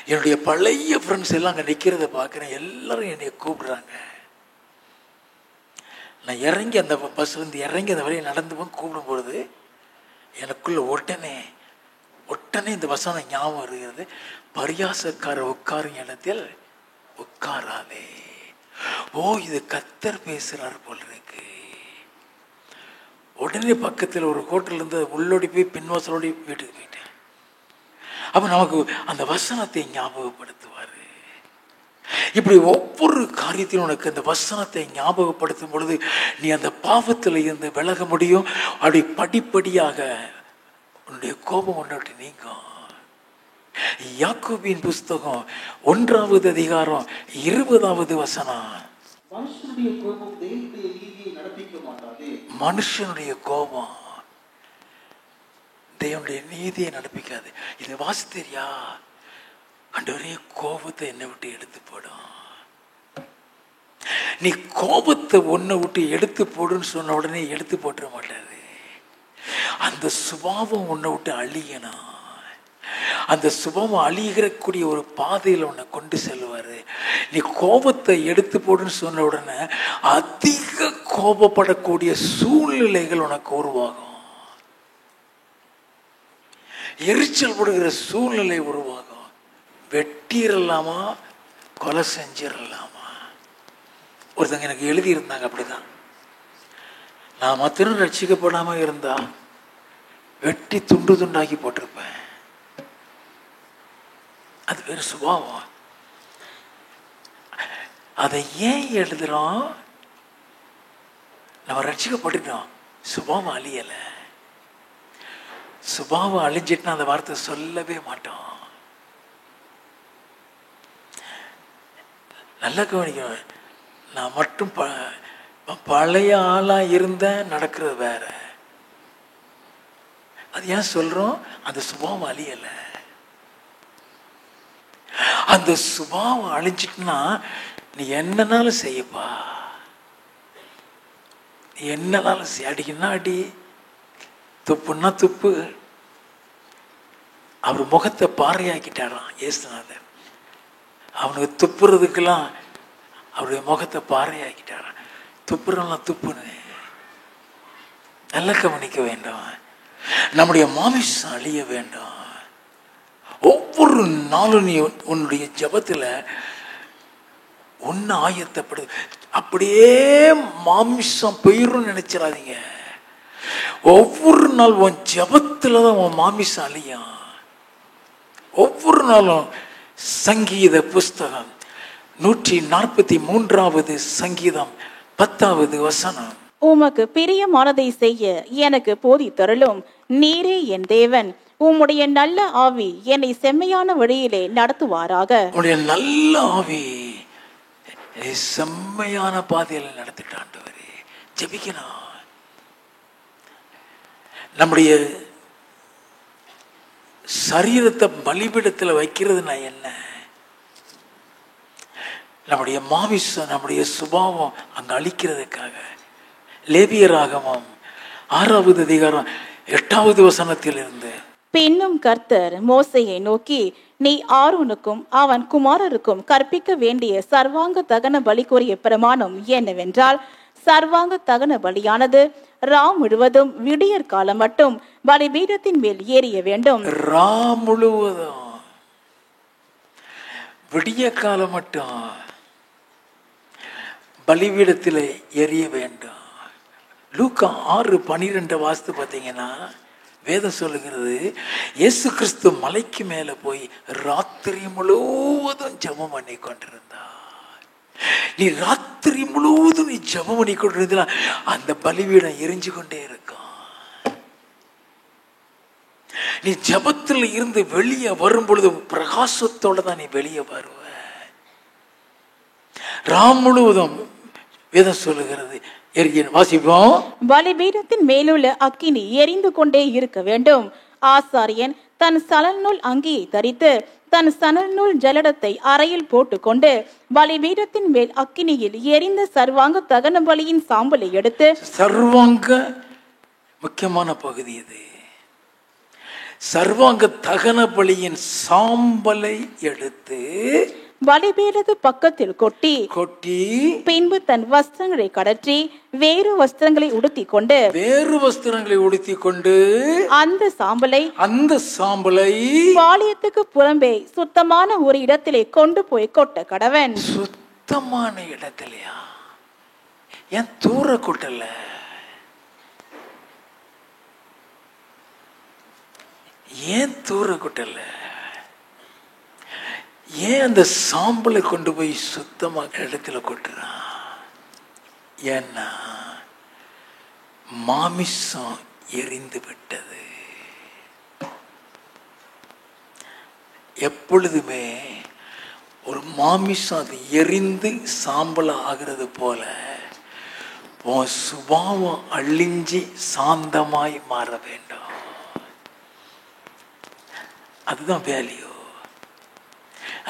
என்னுடைய பழைய ஃப்ரெண்ட்ஸ் எல்லாம் அங்கே நிற்கிறத பார்க்குறேன். எல்லாரும் என்னை கூப்பிடுறாங்க. நான் இறங்கி அந்த பஸ்லேருந்து இறங்கி அந்த வழியை நடந்து போய் கூப்பிடும் பொழுது எனக்குள்ள உடனே இந்த வசனம் ஞாபகம் வருகிறது. பரியாசக்காரர் உட்காரும் இடத்தில் உட்காராதே. ஓ, இது கர்த்தர் பேசுறாரு போல இருக்கு. உடனே பக்கத்தில் ஒரு ஹோட்டல் இருந்து உள்ளோடி போய் பின்வாசலோடி வீட்டுக்கு போயிட்டேன். அப்ப நமக்கு அந்த வசனத்தை ஞாபகப்படுத்துவாரு. இப்படி ஒவ்வொரு காரியத்திலும் உனக்கு அந்த வசனத்தை ஞாபகப்படுத்தும் பொழுது நீ அந்த பாவத்தில் இருந்து விலக முடியும். அப்படி படிப்படியாக உன்னுடைய கோபம் உன்னோட்டு நீங்கும். யாக்கோபின் புஸ்தகம் 1வது அதிகாரம் 20வது வசனம், மனுஷனுடைய கோபம் தேவனுடைய நீதியை நடப்பிக்க மாட்டாது. மனுஷனுடைய கோபம் தேவனுடைய நீதியை நடப்பிக்காது. இதை வாசித்தறியா? ஆண்டவரே கோபத்தை என்னை விட்டு எடுத்து போடும். நீ கோபத்தை உன்னை விட்டு எடுத்து போடுன்னு சொன்ன உடனே எடுத்து போட்டுற மாட்டாரு. அந்த சுபாவம் உன்னை விட்டு அழியணும். அந்த சுபாவம் அழிகிறக்கூடிய ஒரு பாதையில் உன்னை கொண்டு செல்வார். நீ கோபத்தை எடுத்து போடுன்னு சொன்ன உடனே அதிக கோபப்படக்கூடிய சூழ்நிலைகள் உனக்கு உருவாகும். எரிச்சல் படுகிற சூழ்நிலை உருவாகும். வெட்டிடலாமா, கொலை செஞ்சிடலாமா? ஒருத்தங்க எனக்கு எழுதியிருந்தாங்க அப்படிதான். நான் மாத்திரம் ரட்சிக்கப்படாமல் இருந்தா வெட்டி துண்டு துண்டாக்கி போட்டிருப்பேன். அது வேறு சுபாவம். அதை ஏன் எழுதுறோம்? நம்ம ரட்சிக்கப்பட்டுட்டோம், சுபாவம் அழியலை. சுபாவம் அழிஞ்சிட்டுனா அந்த வார்த்தை சொல்லவே மாட்டோம். நல்லா கவனிக்கணும். நான் மட்டும் பழைய ஆளா இருந்த நடக்கிறது வேற. அது ஏன் சொல்றோம்? அந்த சுபாவம் அழியல. அந்த சுபாவம் அழிஞ்சிட்டுனா நீ என்னனாலும் செய்யப்பா, நீ என்னனாலும் செய். அடிக்குன்னா அடி, துப்புன்னா துப்பு. அவர் முகத்தை பாறையாக்கிட்டாராம் இயேசுநாதர். அவனுக்கு துப்புறதுக்கெல்லாம் அவருடைய முகத்தை பாறையாக்கிட்டாராம். துப்புறலாம் துப்புன்னு. நல்லா கவனிக்க வேண்டும். நம்முடைய மாமிசம் அழிய வேண்டும். ஒவ்வொரு நாளும் நீ உன்னுடைய ஜபத்தில் ஒன்று ஆயத்தப்படு. அப்படியே மாமிசம் போயிரும் நினைச்சிடாதீங்க. ஒவ்வொரு நாள் உன் ஜபத்தில் தான் உன் மாமிசம் அழியும். ஒவ்வொரு நாளும். சங்கீத புஸ்தகம் 143 சங்கீதம் 10 உமக்கு பிரியமானதை செய்ய எனக்கு போதித்தருளும். நீரே என் தேவன். உம்முடைய நல்ல ஆவி என்னை செம்மையான வழியிலே நடத்துவாராக. உம்முடைய நல்ல ஆவி செம்மையான பாதையில் நடத்திட்டாண்டவரே. ஜெபிக்கணும். நம்முடைய சரீரத்தை பலிபீடத்தில் வைக்கிறதுனா என்ன? நம்முடைய மாமிசம், நம்முடைய சுபாவம் அங்க அழிக்கிறதுக்காக. லேவியராகமம் 6 இருந்து பின்னும் கர்த்தர் மோசேயை நோக்கி, நீ ஆரோனுக்கும் அவன் குமாரருக்கும் கற்பிக்க வேண்டிய சர்வாங்க தகன பலிக்குரிய பிரமாணம் என்னவென்றால், சர்வாங்க தகன பலியானது ராம் முழுவதும் விடியற் காலம் மட்டும் பலிபீடத்தின் மேல் ஏறிய வேண்டும். ராம் முழுவதும் விடிய காலம் மட்டும் பலிபீடத்தில் எரிய வேண்டும். லூக்கா 6:12 வாசித்து பார்த்தீங்கன்னா வேதம் சொல்லுகிறது, இயேசு கிறிஸ்து மலைக்கு மேலே போய் ராத்திரி முழுவதும் ஜெபம் பண்ணி கொண்டிருந்தார். நீ ராத்திரி முழுவதும் நீ ஜெபம் பண்ணி கொண்டிருந்தா அந்த பலிபீடம் எரிஞ்சு கொண்டே இருக்கும். நீ ஜெபத்தில் இருந்து வெளியே வரும் பொழுது பிரகாசத்தோட தான் நீ வெளியே வருவ. ராம் முழுவதும் வேதம் சொல்லுகிறது வாசிப்போம். பலிபீடத்தின் மேலுள்ள அக்கினி எரிந்து கொண்டே இருக்க வேண்டும். ஆசாரியன் தன் சணல் நூல் அங்கியை தரித்து தன் சணல் நூல் ஜலடத்தை அறையில் போட்டுக்கொண்டு பலிபீடத்தின் மேல் அக்கினியில் எரிந்த சர்வாங்க தகன பலியின் சாம்பலை எடுத்து, சர்வாங்க முக்கியமான பகுதி இது, சர்வாங்க தகன பலியின் சாம்பலை எடுத்து பலிபீடத்து பக்கத்தில் கொட்டி பின்பு தன் வஸ்திரங்களை கடற்றி வேறு வஸ்திரங்களை உடுத்தி கொண்டு அந்த சாம்பலை பாளையத்துக்கு புறம்பே சுத்தமான ஒரு இடத்திலே கொண்டு போய் கொட்ட கடவன். சுத்தமான இடத்திலையா? ஏன் தூர கொட்டல? ஏன் தூர கொட்டல? ஏன் அந்த சாம்பலை கொண்டு போய் சுத்தமாக இடத்துல கொட்டுறான்? ஏன்னா மாமிசம் எரிந்து விட்டது. எப்பொழுதுமே ஒரு மாமிசம் அது எரிந்து சாம்பல் ஆகிறது போல உன் சுபாவம் அழிஞ்சி சாந்தமாய் மாற வேண்டும். அதுதான் வேல்யூ.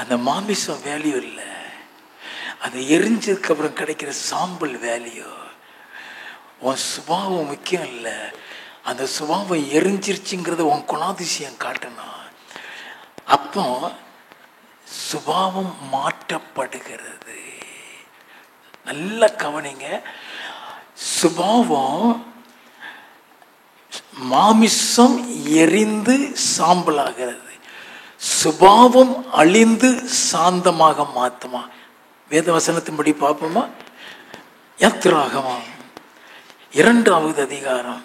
அந்த மாமிசம் வேல்யூ இல்லை, அது எரிஞ்சதுக்கு அப்புறம் கிடைக்கிற சாம்பல் வேல்யூ. உன் சுபாவம் முக்கியம் இல்லை, அந்த சுபாவம் எரிஞ்சிருச்சுங்கிறத உன் குணாதிசயம் காட்டணும். அப்போ சுபாவம் மாற்றப்படுகிறது. நல்ல கவனிங்க. சுபாவம் மாமிசம் எரிந்து சாம்பலாகிறது, சுபாவம் அழிந்து சாந்தமாக மாத்துமா. வேத வசனத்தின்படி பார்ப்போமா? யாத்திராகமம் 2வது அதிகாரம்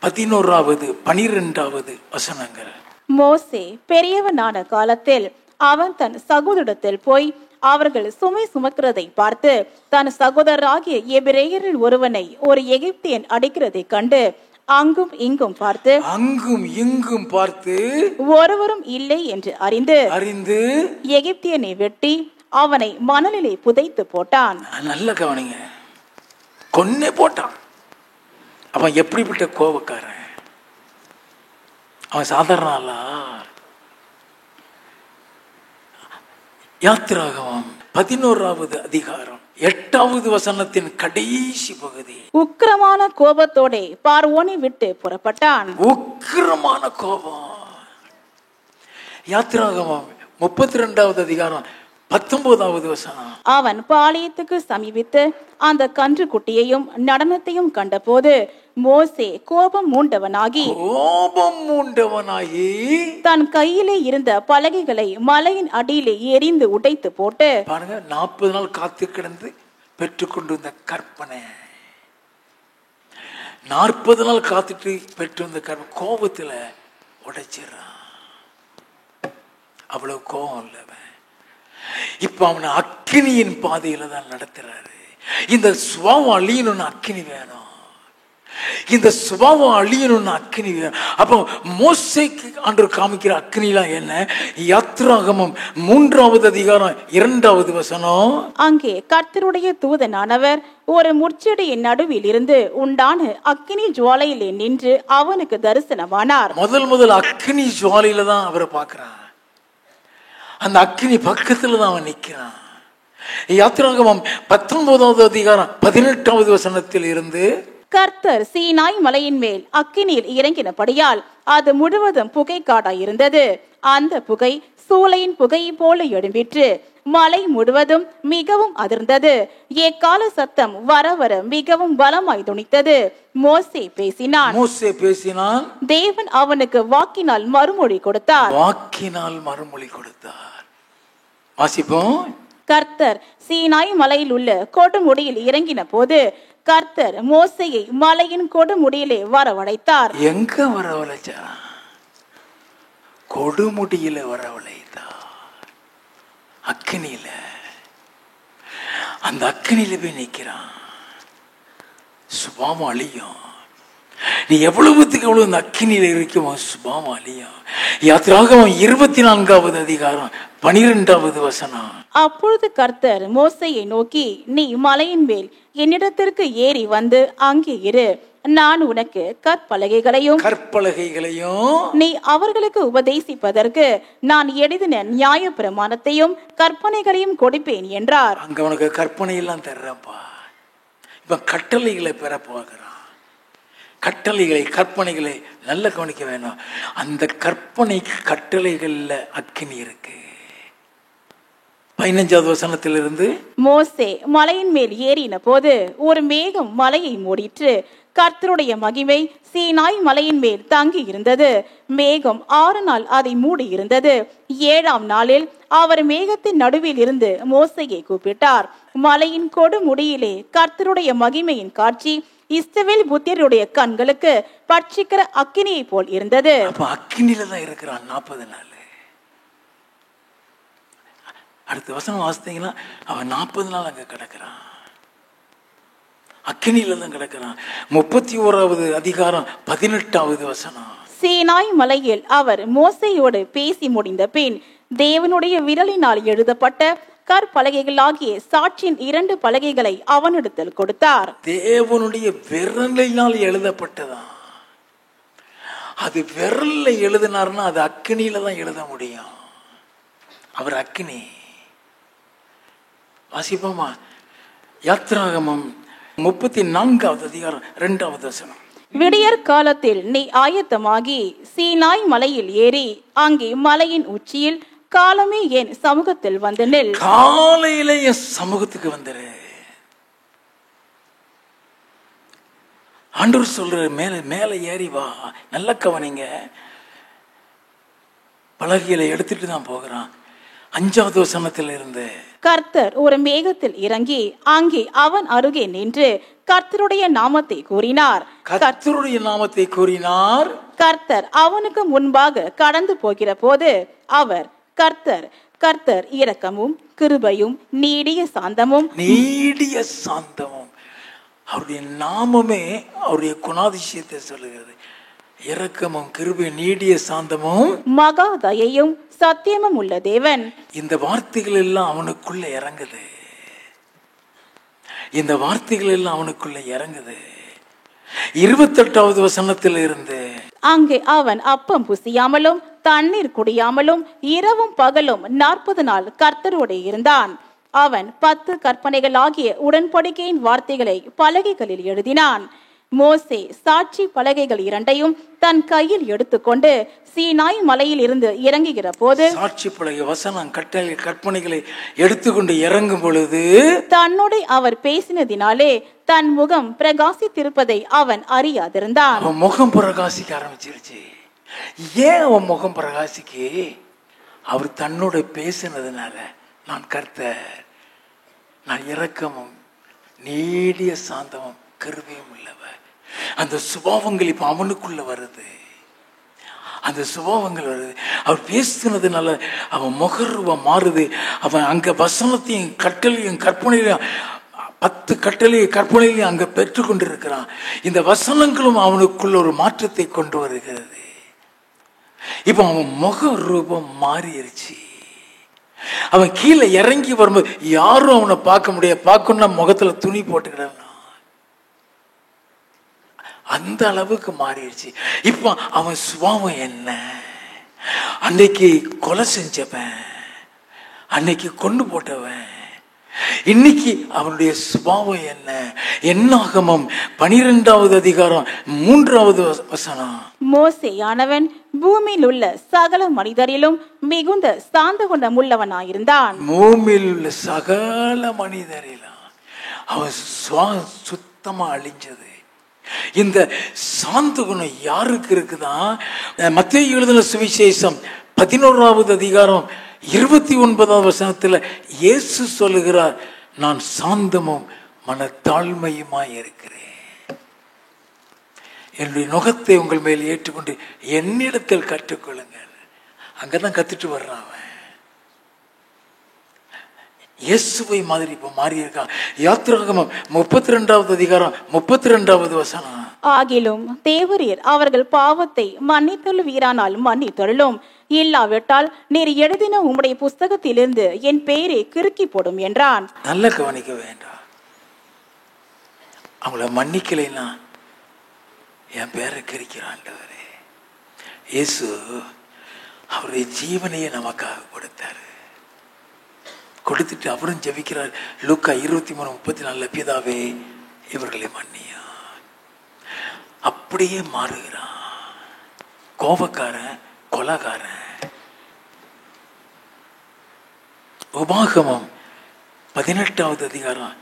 11வது 12வது வசனங்கள். மோசே பெரியவனான காலத்தில் அவன் தன் சகோதரத்தில் போய் அவர்கள் சுமை சுமக்கிறதை பார்த்து தன் சகோதரராகிய எபிரேயரில் ஒருவனை ஒரு எகிப்தியன் அடிக்கிறதை கண்டு அங்கும் இங்கும் பார்த்து ஒருவரும் இல்லை என்று அறிந்து எகிப்தியனை வெட்டி அவனை மணலிலே புதைத்து போட்டான். நல்ல கவனிங்க, கொன்னே போட்டான். அவன் எப்படிப்பட்ட கோபக்காரன்! அவன் சாதாரண ஆளா? யாத்திராகமம் 11வது அதிகாரம் 8வது வசனத்தின் கடைசி பகுதி. உக்கிரமான கோபத்தோட பார்வோனை விட்டு புறப்பட்டான். உக்கிரமான கோபம். யாத்திராகமம் 32வது அதிகாரம் 19வது வசனம். அவன் பாளையத்துக்கு சமீபித்து அந்த கன்று குட்டியையும் நடனத்தையும் கண்டபோது மோசே கோபம் மூண்டவனாகி தன் கையிலே இருந்த பலகைகளை மலையின் அடியிலே எரிந்து உடைத்து போட்டு, பாருங்க, 40 நாள் காத்து கிடந்து பெற்றுக்கொண்டு வந்த கற்பனை, 40 நாள் காத்துட்டு பெற்று வந்த கற்பனை கோபத்துல உடைச்சிடறான். அவ்வளவு கோபம் இல்லவன். இப்ப அவனை அக்கினியின் பாதையில தான் நடத்துறாரு. இந்த சுபாவம் அழியணும்னு அக்கினி வேணும். இந்த சுபாவம் அழியணும்னு அக்கினி வேணும். அப்போ மோசேக்கு ஆண்டவர் காமிக்கிற அக்கினிலாம் என்ன? யாத்திராகமம் 3வது அதிகாரம் 2வது வசனம். அங்கே கர்த்தருடைய தூதனானவர் ஒரு முட்செடியின் நடுவில் இருந்து உண்டான அக்கினி ஜுவாலையிலே நின்று அவனுக்கு தரிசனமானார். முதல் அக்கினி ஜுவாலையில தான் அவரை பார்க்கிறான். அந்த அக்கினி பக்கத்துல தான் அவன் நிற்கிறான். யாத்திராகமம் 19வது அதிகாரம் 18வது வசனத்தில் இருந்து, கர்த்தர் சீனாய் மலையின் மேல் அக்கினியில் இறங்கினபடியால் அது முழுவதும் புகை காடாய் இருந்தது. அந்த புகை சூளையின் புகையை போல எழும்பிற்று. மலை முழுவதும் மிகவும் அதிர்ந்தது. எக்கால சத்தம் வர வர மிகவும் பலமாய் துணித்தது. மோசே பேசினான். தேவன் அவனுக்கு வாக்கினால் மறுமொழி கொடுத்தார். வாசிப்போம். கர்த்தர் சீனாய் மலையில் உள்ள கொடுமுடியில் இறங்கின போது கர்த்தர் மோசேயை மலையின் கொடுமுடியிலே வரவழைத்தார். எங்க வரவழைச்சார்? கொடுமுடியில வரவழைத்தார். அக்கினியில. அந்த அக்கினியில போய் நிற்கிறான். சுபாவம் அழியும். நீ எவ்வளவுத்துக்கு எவ்வளவு இந்த அக்கினியில இருக்குமோ சுபாவம் அழியும். யாத்திராகமம் 24வது அதிகாரம் 12வது வசனம். அப்பொழுது கர்த்தர் மோசேயை நோக்கி, நீ மலையின் மேல் என்னிடத்திற்கு ஏறி வந்து அங்கே இரு. நான் உனக்கு கற்பலகைகளையும் நீ அவர்களுக்கு உபதேசிப்பதற்கு நான் எழுதின நியாய பிரமாணத்தையும் கற்பனைகளையும் கொடுப்பேன் என்றார். அங்க உனக்கு கற்பனை எல்லாம் தர்றப்பா. இப்ப கட்டளைகளை பெற போகிறான். கற்பனைகளை நல்ல கவனிக்க வேணும். அந்த கற்பனை கட்டளைகள்ல அக்கினி இருக்கு. 15வது வசனத்திலிருந்து, மோசே மலையின் மேல் ஏறின போது ஒரு மேகம் மலையை மூடிற்று. கர்த்தருடைய மகிமை சீனாய் மலையின் மேல் தங்கி இருந்தது. மேகம் 6 நாள் அதை மூடி இருந்தது. 7ஆம் நாளில் அவர் மேகத்தின் நடுவில் இருந்து மோசேயை கூப்பிட்டார். மலையின் கொடுமுடியிலே கர்த்தருடைய மகிமையின் காட்சி இஸ்ரவேல் புத்திரருடைய கண்களுக்கு பட்சிக்கிற அக்கினியை போல் இருந்தது. அப்ப அக்கினியில தான் இருக்கிறான் 40 நாள். அடுத்த வசனம் வாசித்தீங்கன்னா அவன் 40 நாள் அங்க கிடக்கிறான். அக்கினியில தான் கிடக்கிறான். 31வது அதிகாரம் 18வது வசனம். சீனாய் மலையில் அவர் மோசேயோடு பேசி முடிந்த பின் தேவனுடைய விரலினால் எழுதப்பட்ட கற்பலகைகளாகிய சாட்சியின் 2 பலகைகளை அவனிடத்தில் கொடுத்தார். தேவனுடைய விரலினால் எழுதப்பட்டதான். அது விரல்ல எழுதினார்னா அது அக்கினியில தான் எழுத முடியும். அவர் அக்கினி. வாசிப்போமா? யாத்திராகமம் 34வது அதிகாரம் 2வது வசனம். விடியற் காலத்தில் நீ ஆயத்தமாகி சீனாய் மலையில் ஏறி அங்கே மலையின் உச்சியில் காலமே என் சமூகத்தில் வந்து நில். காலையில என் சமூகத்துக்கு வந்துரு. ஆண்டவர் சொல்ற மேல மேல ஏறி வா. நல்ல கவனிங்க, பலகையில எடுத்துட்டு தான் போகிறான். 5வது வசனத்தில் இருந்து கர்த்தர் ஒரு மேகத்தில் இறங்கி அங்கே அவன் அருகே நின்று கர்த்தருடைய நாமத்தை கூறினார். கர்த்தருடைய நாமத்தை கூறினார். கர்த்தர் அவனுக்கு முன்பாக கடந்து போகிற போது அவர் கர்த்தர் கர்த்தர் இரக்கமும் கிருபையும் நீடிய சாந்தமும் அவருடைய நாமமே அவருடைய குணாதிசயத்தை சொல்லுகிறது. இரக்கமும் கிருபை நீடிய சாந்தமும் மகா தயையும் சத்தியமும் உள்ள தேவன். இந்த வார்த்தைகள் எல்லாம் அவனுக்குள்ள இறங்குது. இந்த வார்த்தைகள் எல்லாம் அவனுக்குள்ள இறங்குது. 28வது வசனத்தில் இருந்து அங்கே அவன் அப்பம் புசியாமலும் தண்ணீர் குடியாமலும் இரவும் பகலும் 40 நாள் கர்த்தரோடு இருந்தான். அவன் 10 கற்பனைகள் ஆகிய உடன்படிக்கையின் வார்த்தைகளை பலகைகளில் எழுதினான். மோசே சாட்சி பலகைகள் 2ஐயும் தன் கையில் எடுத்துக்கொண்டு சீனாய் மலையில் இருந்து இறங்குகிற போது, சாட்சி பலகை வசனம் கற்பனைகளை எடுத்துக்கொண்டு இறங்கும் பொழுது தன்னோடு அவர் பேசினதினாலே தன் முகம் பிரகாசித்திருப்பதை அவன் அறியாதிருந்தான். அவன் முகம் பிரகாசிக்க ஆரம்பிச்சிருச்சு. ஏன் அவன் முகம் பிரகாசிக்கு? அவர் தன்னோட பேசினதுனால, நான் கர்த்தர், நான் இரக்கமும் நீடிய சாந்தமும் கிருபையும் உள்ளவர். அந்த சுபாவங்கள் இப்ப அவனுக்குள்ள வருது. அந்த சுபாவங்கள் வருது. அவர் பேசுனதுனால அவன் முகர்வம் மாறுது. அவன் அங்க வசனத்தையும் கட்டளையும் கற்பனையும் 10 கட்டளையும் கற்பனையும் அங்க பெற்று கொண்டிருக்கிறான். இந்த வசனங்களும் அவனுக்குள்ள ஒரு மாற்றத்தை கொண்டு வருகிறது. இப்ப அவன் முக ரூபம் மாறிடுச்சு. அவன் கீழே இறங்கி வரும்போது யாரும் அவனை பார்க்க முடியாது. பார்க்கணும்னா முகத்துல துணி போட்டுக்கிடலாம். அந்த அளவுக்கு மாறிடுச்சு. இப்ப அவன் சுபாவம் என்ன? அன்னைக்கு கொலை செஞ்சவன், அன்னைக்கு கொண்டு போட்டவன், இன்னைக்கு அவனுடைய சுபாவம் என்ன? என்னாகமம் 12வது அதிகாரம் 3வது வசனம். மோசேயானவன் பூமியில் உள்ள சகல மனிதரிலும் மிகுந்த சாந்த குணம் உள்ளவனாயிருந்தான். பூமியில் உள்ள சகல மனிதரிலும் அவன் சுத்தமா அழிஞ்சது. இந்த சாந்த குணம் யாருக்கு இருக்குதான்? மத்தேயு எழுதின சுவிசேஷம் 11வது அதிகாரம் 29வது வசனத்துல இயேசு சொல்லுகிறார், நான் சாந்தமும் மனத்தாழ்மையுமாய் இருக்கிறேன். என்னுடைய நுகத்தை உங்கள் மேல் ஏற்றுக்கொண்டு என்னிடத்தில் கற்றுக்கொள்ளுங்கள். அங்கதான் கத்துட்டு வர்றான் அவன். இயேசுவை மாதிரி இப்ப மாறி இருக்கான். யாத்திராகமம் 32வது அதிகாரம் 32வது வசனம். ஆகிலும் தேவரீர் அவர்கள் பாவத்தை மன்னித்தொழுவீரானால் மன்னித்தொழும், இல்லாவிட்டால் நீர் எழுதின உம்முடைய புஸ்தகத்திலிருந்து என் பெயரை கிறுக்கி போடும் என்றான். நல்ல கவனிக்க வேண்டாம். அவங்கள மன்னிக்கலைன்னா என் பேரை கிறுக்கிறாண்டவரே. இயேசு அவருடைய ஜீவனையே நமக்காக கொடுத்தாரு. கொடுத்துட்டு அப்புறம் ஜெபிக்கிறார். லூக்கா 23:34 பிதாவே இவர்களை மன்னியா. அப்படியே மாறுகிறான். கோபக்காரன், கொலைகாரன். உபாகமம் 18வது அதிகாரம்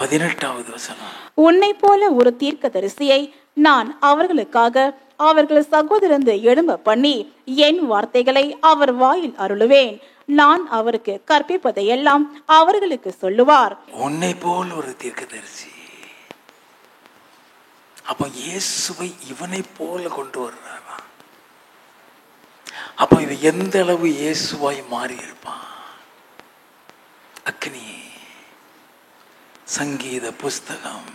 18வது வசனம். உன்னை போல ஒரு தீர்க்கதரிசியை நான் அவர்களுக்காக அவர்கள் சகோதரந்து எழும்ப பண்ணி என் வார்த்தைகளை அவர் வாயில் அருளுவேன். நான் அவருக்கு கற்பிப்பதையெல்லாம் அவர்களுக்கு சொல்லுவார். உன்னை போல் ஒரு தீர்க்கதரிசி. அப்ப இயேசுவை இவனை போல கொண்டு வர்றாரா? அப்ப இவன் எந்த அளவு இயேசுவாய் மாறி இருப்பான்? அக்னி. சங்கீத புஸ்தகம்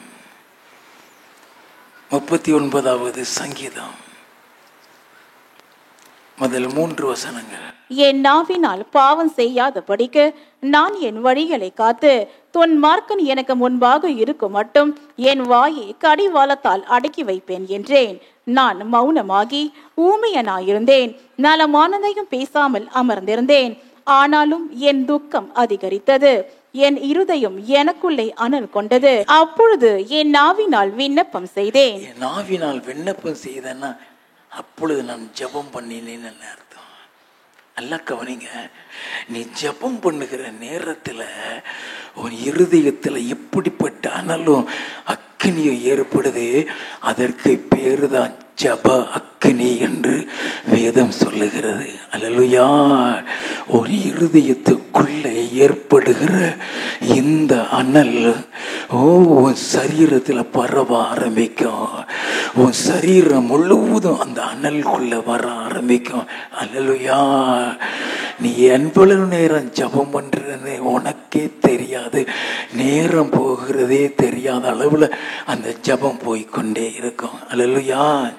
39வது சங்கீதம் முதல் 3 வசனங்கள். என் நாவினால் பாவம் செய்யாதபடிக்கு நான் என் வழிகளை காத்து துன்மார்க்கன் எனக்கு முன்பாக இருக்கும் மட்டும் என் வாயை கடிவாளத்தால் அடக்கி வைப்பேன் என்றேன். நான் மௌனமாகி ஊமையனாயிருந்தேன், நலமானதையும் பேசாமல் அமர்ந்திருந்தேன். ஆனாலும் என் துக்கம் அதிகரித்தது, என் இருதயம் எனக்குள்ளே அனல் கொண்டது. அப்பொழுது என் நாவினால் விண்ணப்பம் செய்தேன். என் நாவினால் விண்ணப்பம் செய்தேன்னா அப்பொழுது நான் ஜெபம் பண்ணினேன்னு அர்த்தம். நல்லா கவனிங்க. நீ ஜெபம் பண்ணுகிற நேரத்தில் உன் இருதயத்தில் எப்படிப்பட்ட அனலும் அக்கினியும் ஏற்படுது. அதற்கு பேரு தான் ஜப அக்கினி என்று வேதம் சொல்லுகிறது. அல்லேலூயா. ஒரு இருதயத்துக்குள்ளே ஏற்படுகிற இந்த அனல் உன் சரீரத்தில் பரவ ஆரம்பிக்கும். உன் சரீரம் முழுவதும் அந்த அனலுக்குள்ள வர ஆரம்பிக்கும். அல்லேலூயா. நீ எவ்வளவு நேரம் ஜபம் பண்றன்னு உனக்கே தெரியாது. நேரம் போகிறதே தெரியாத அளவுல அந்த ஜபம் போய்கொண்டே இருக்கும். அல்லேலூயா.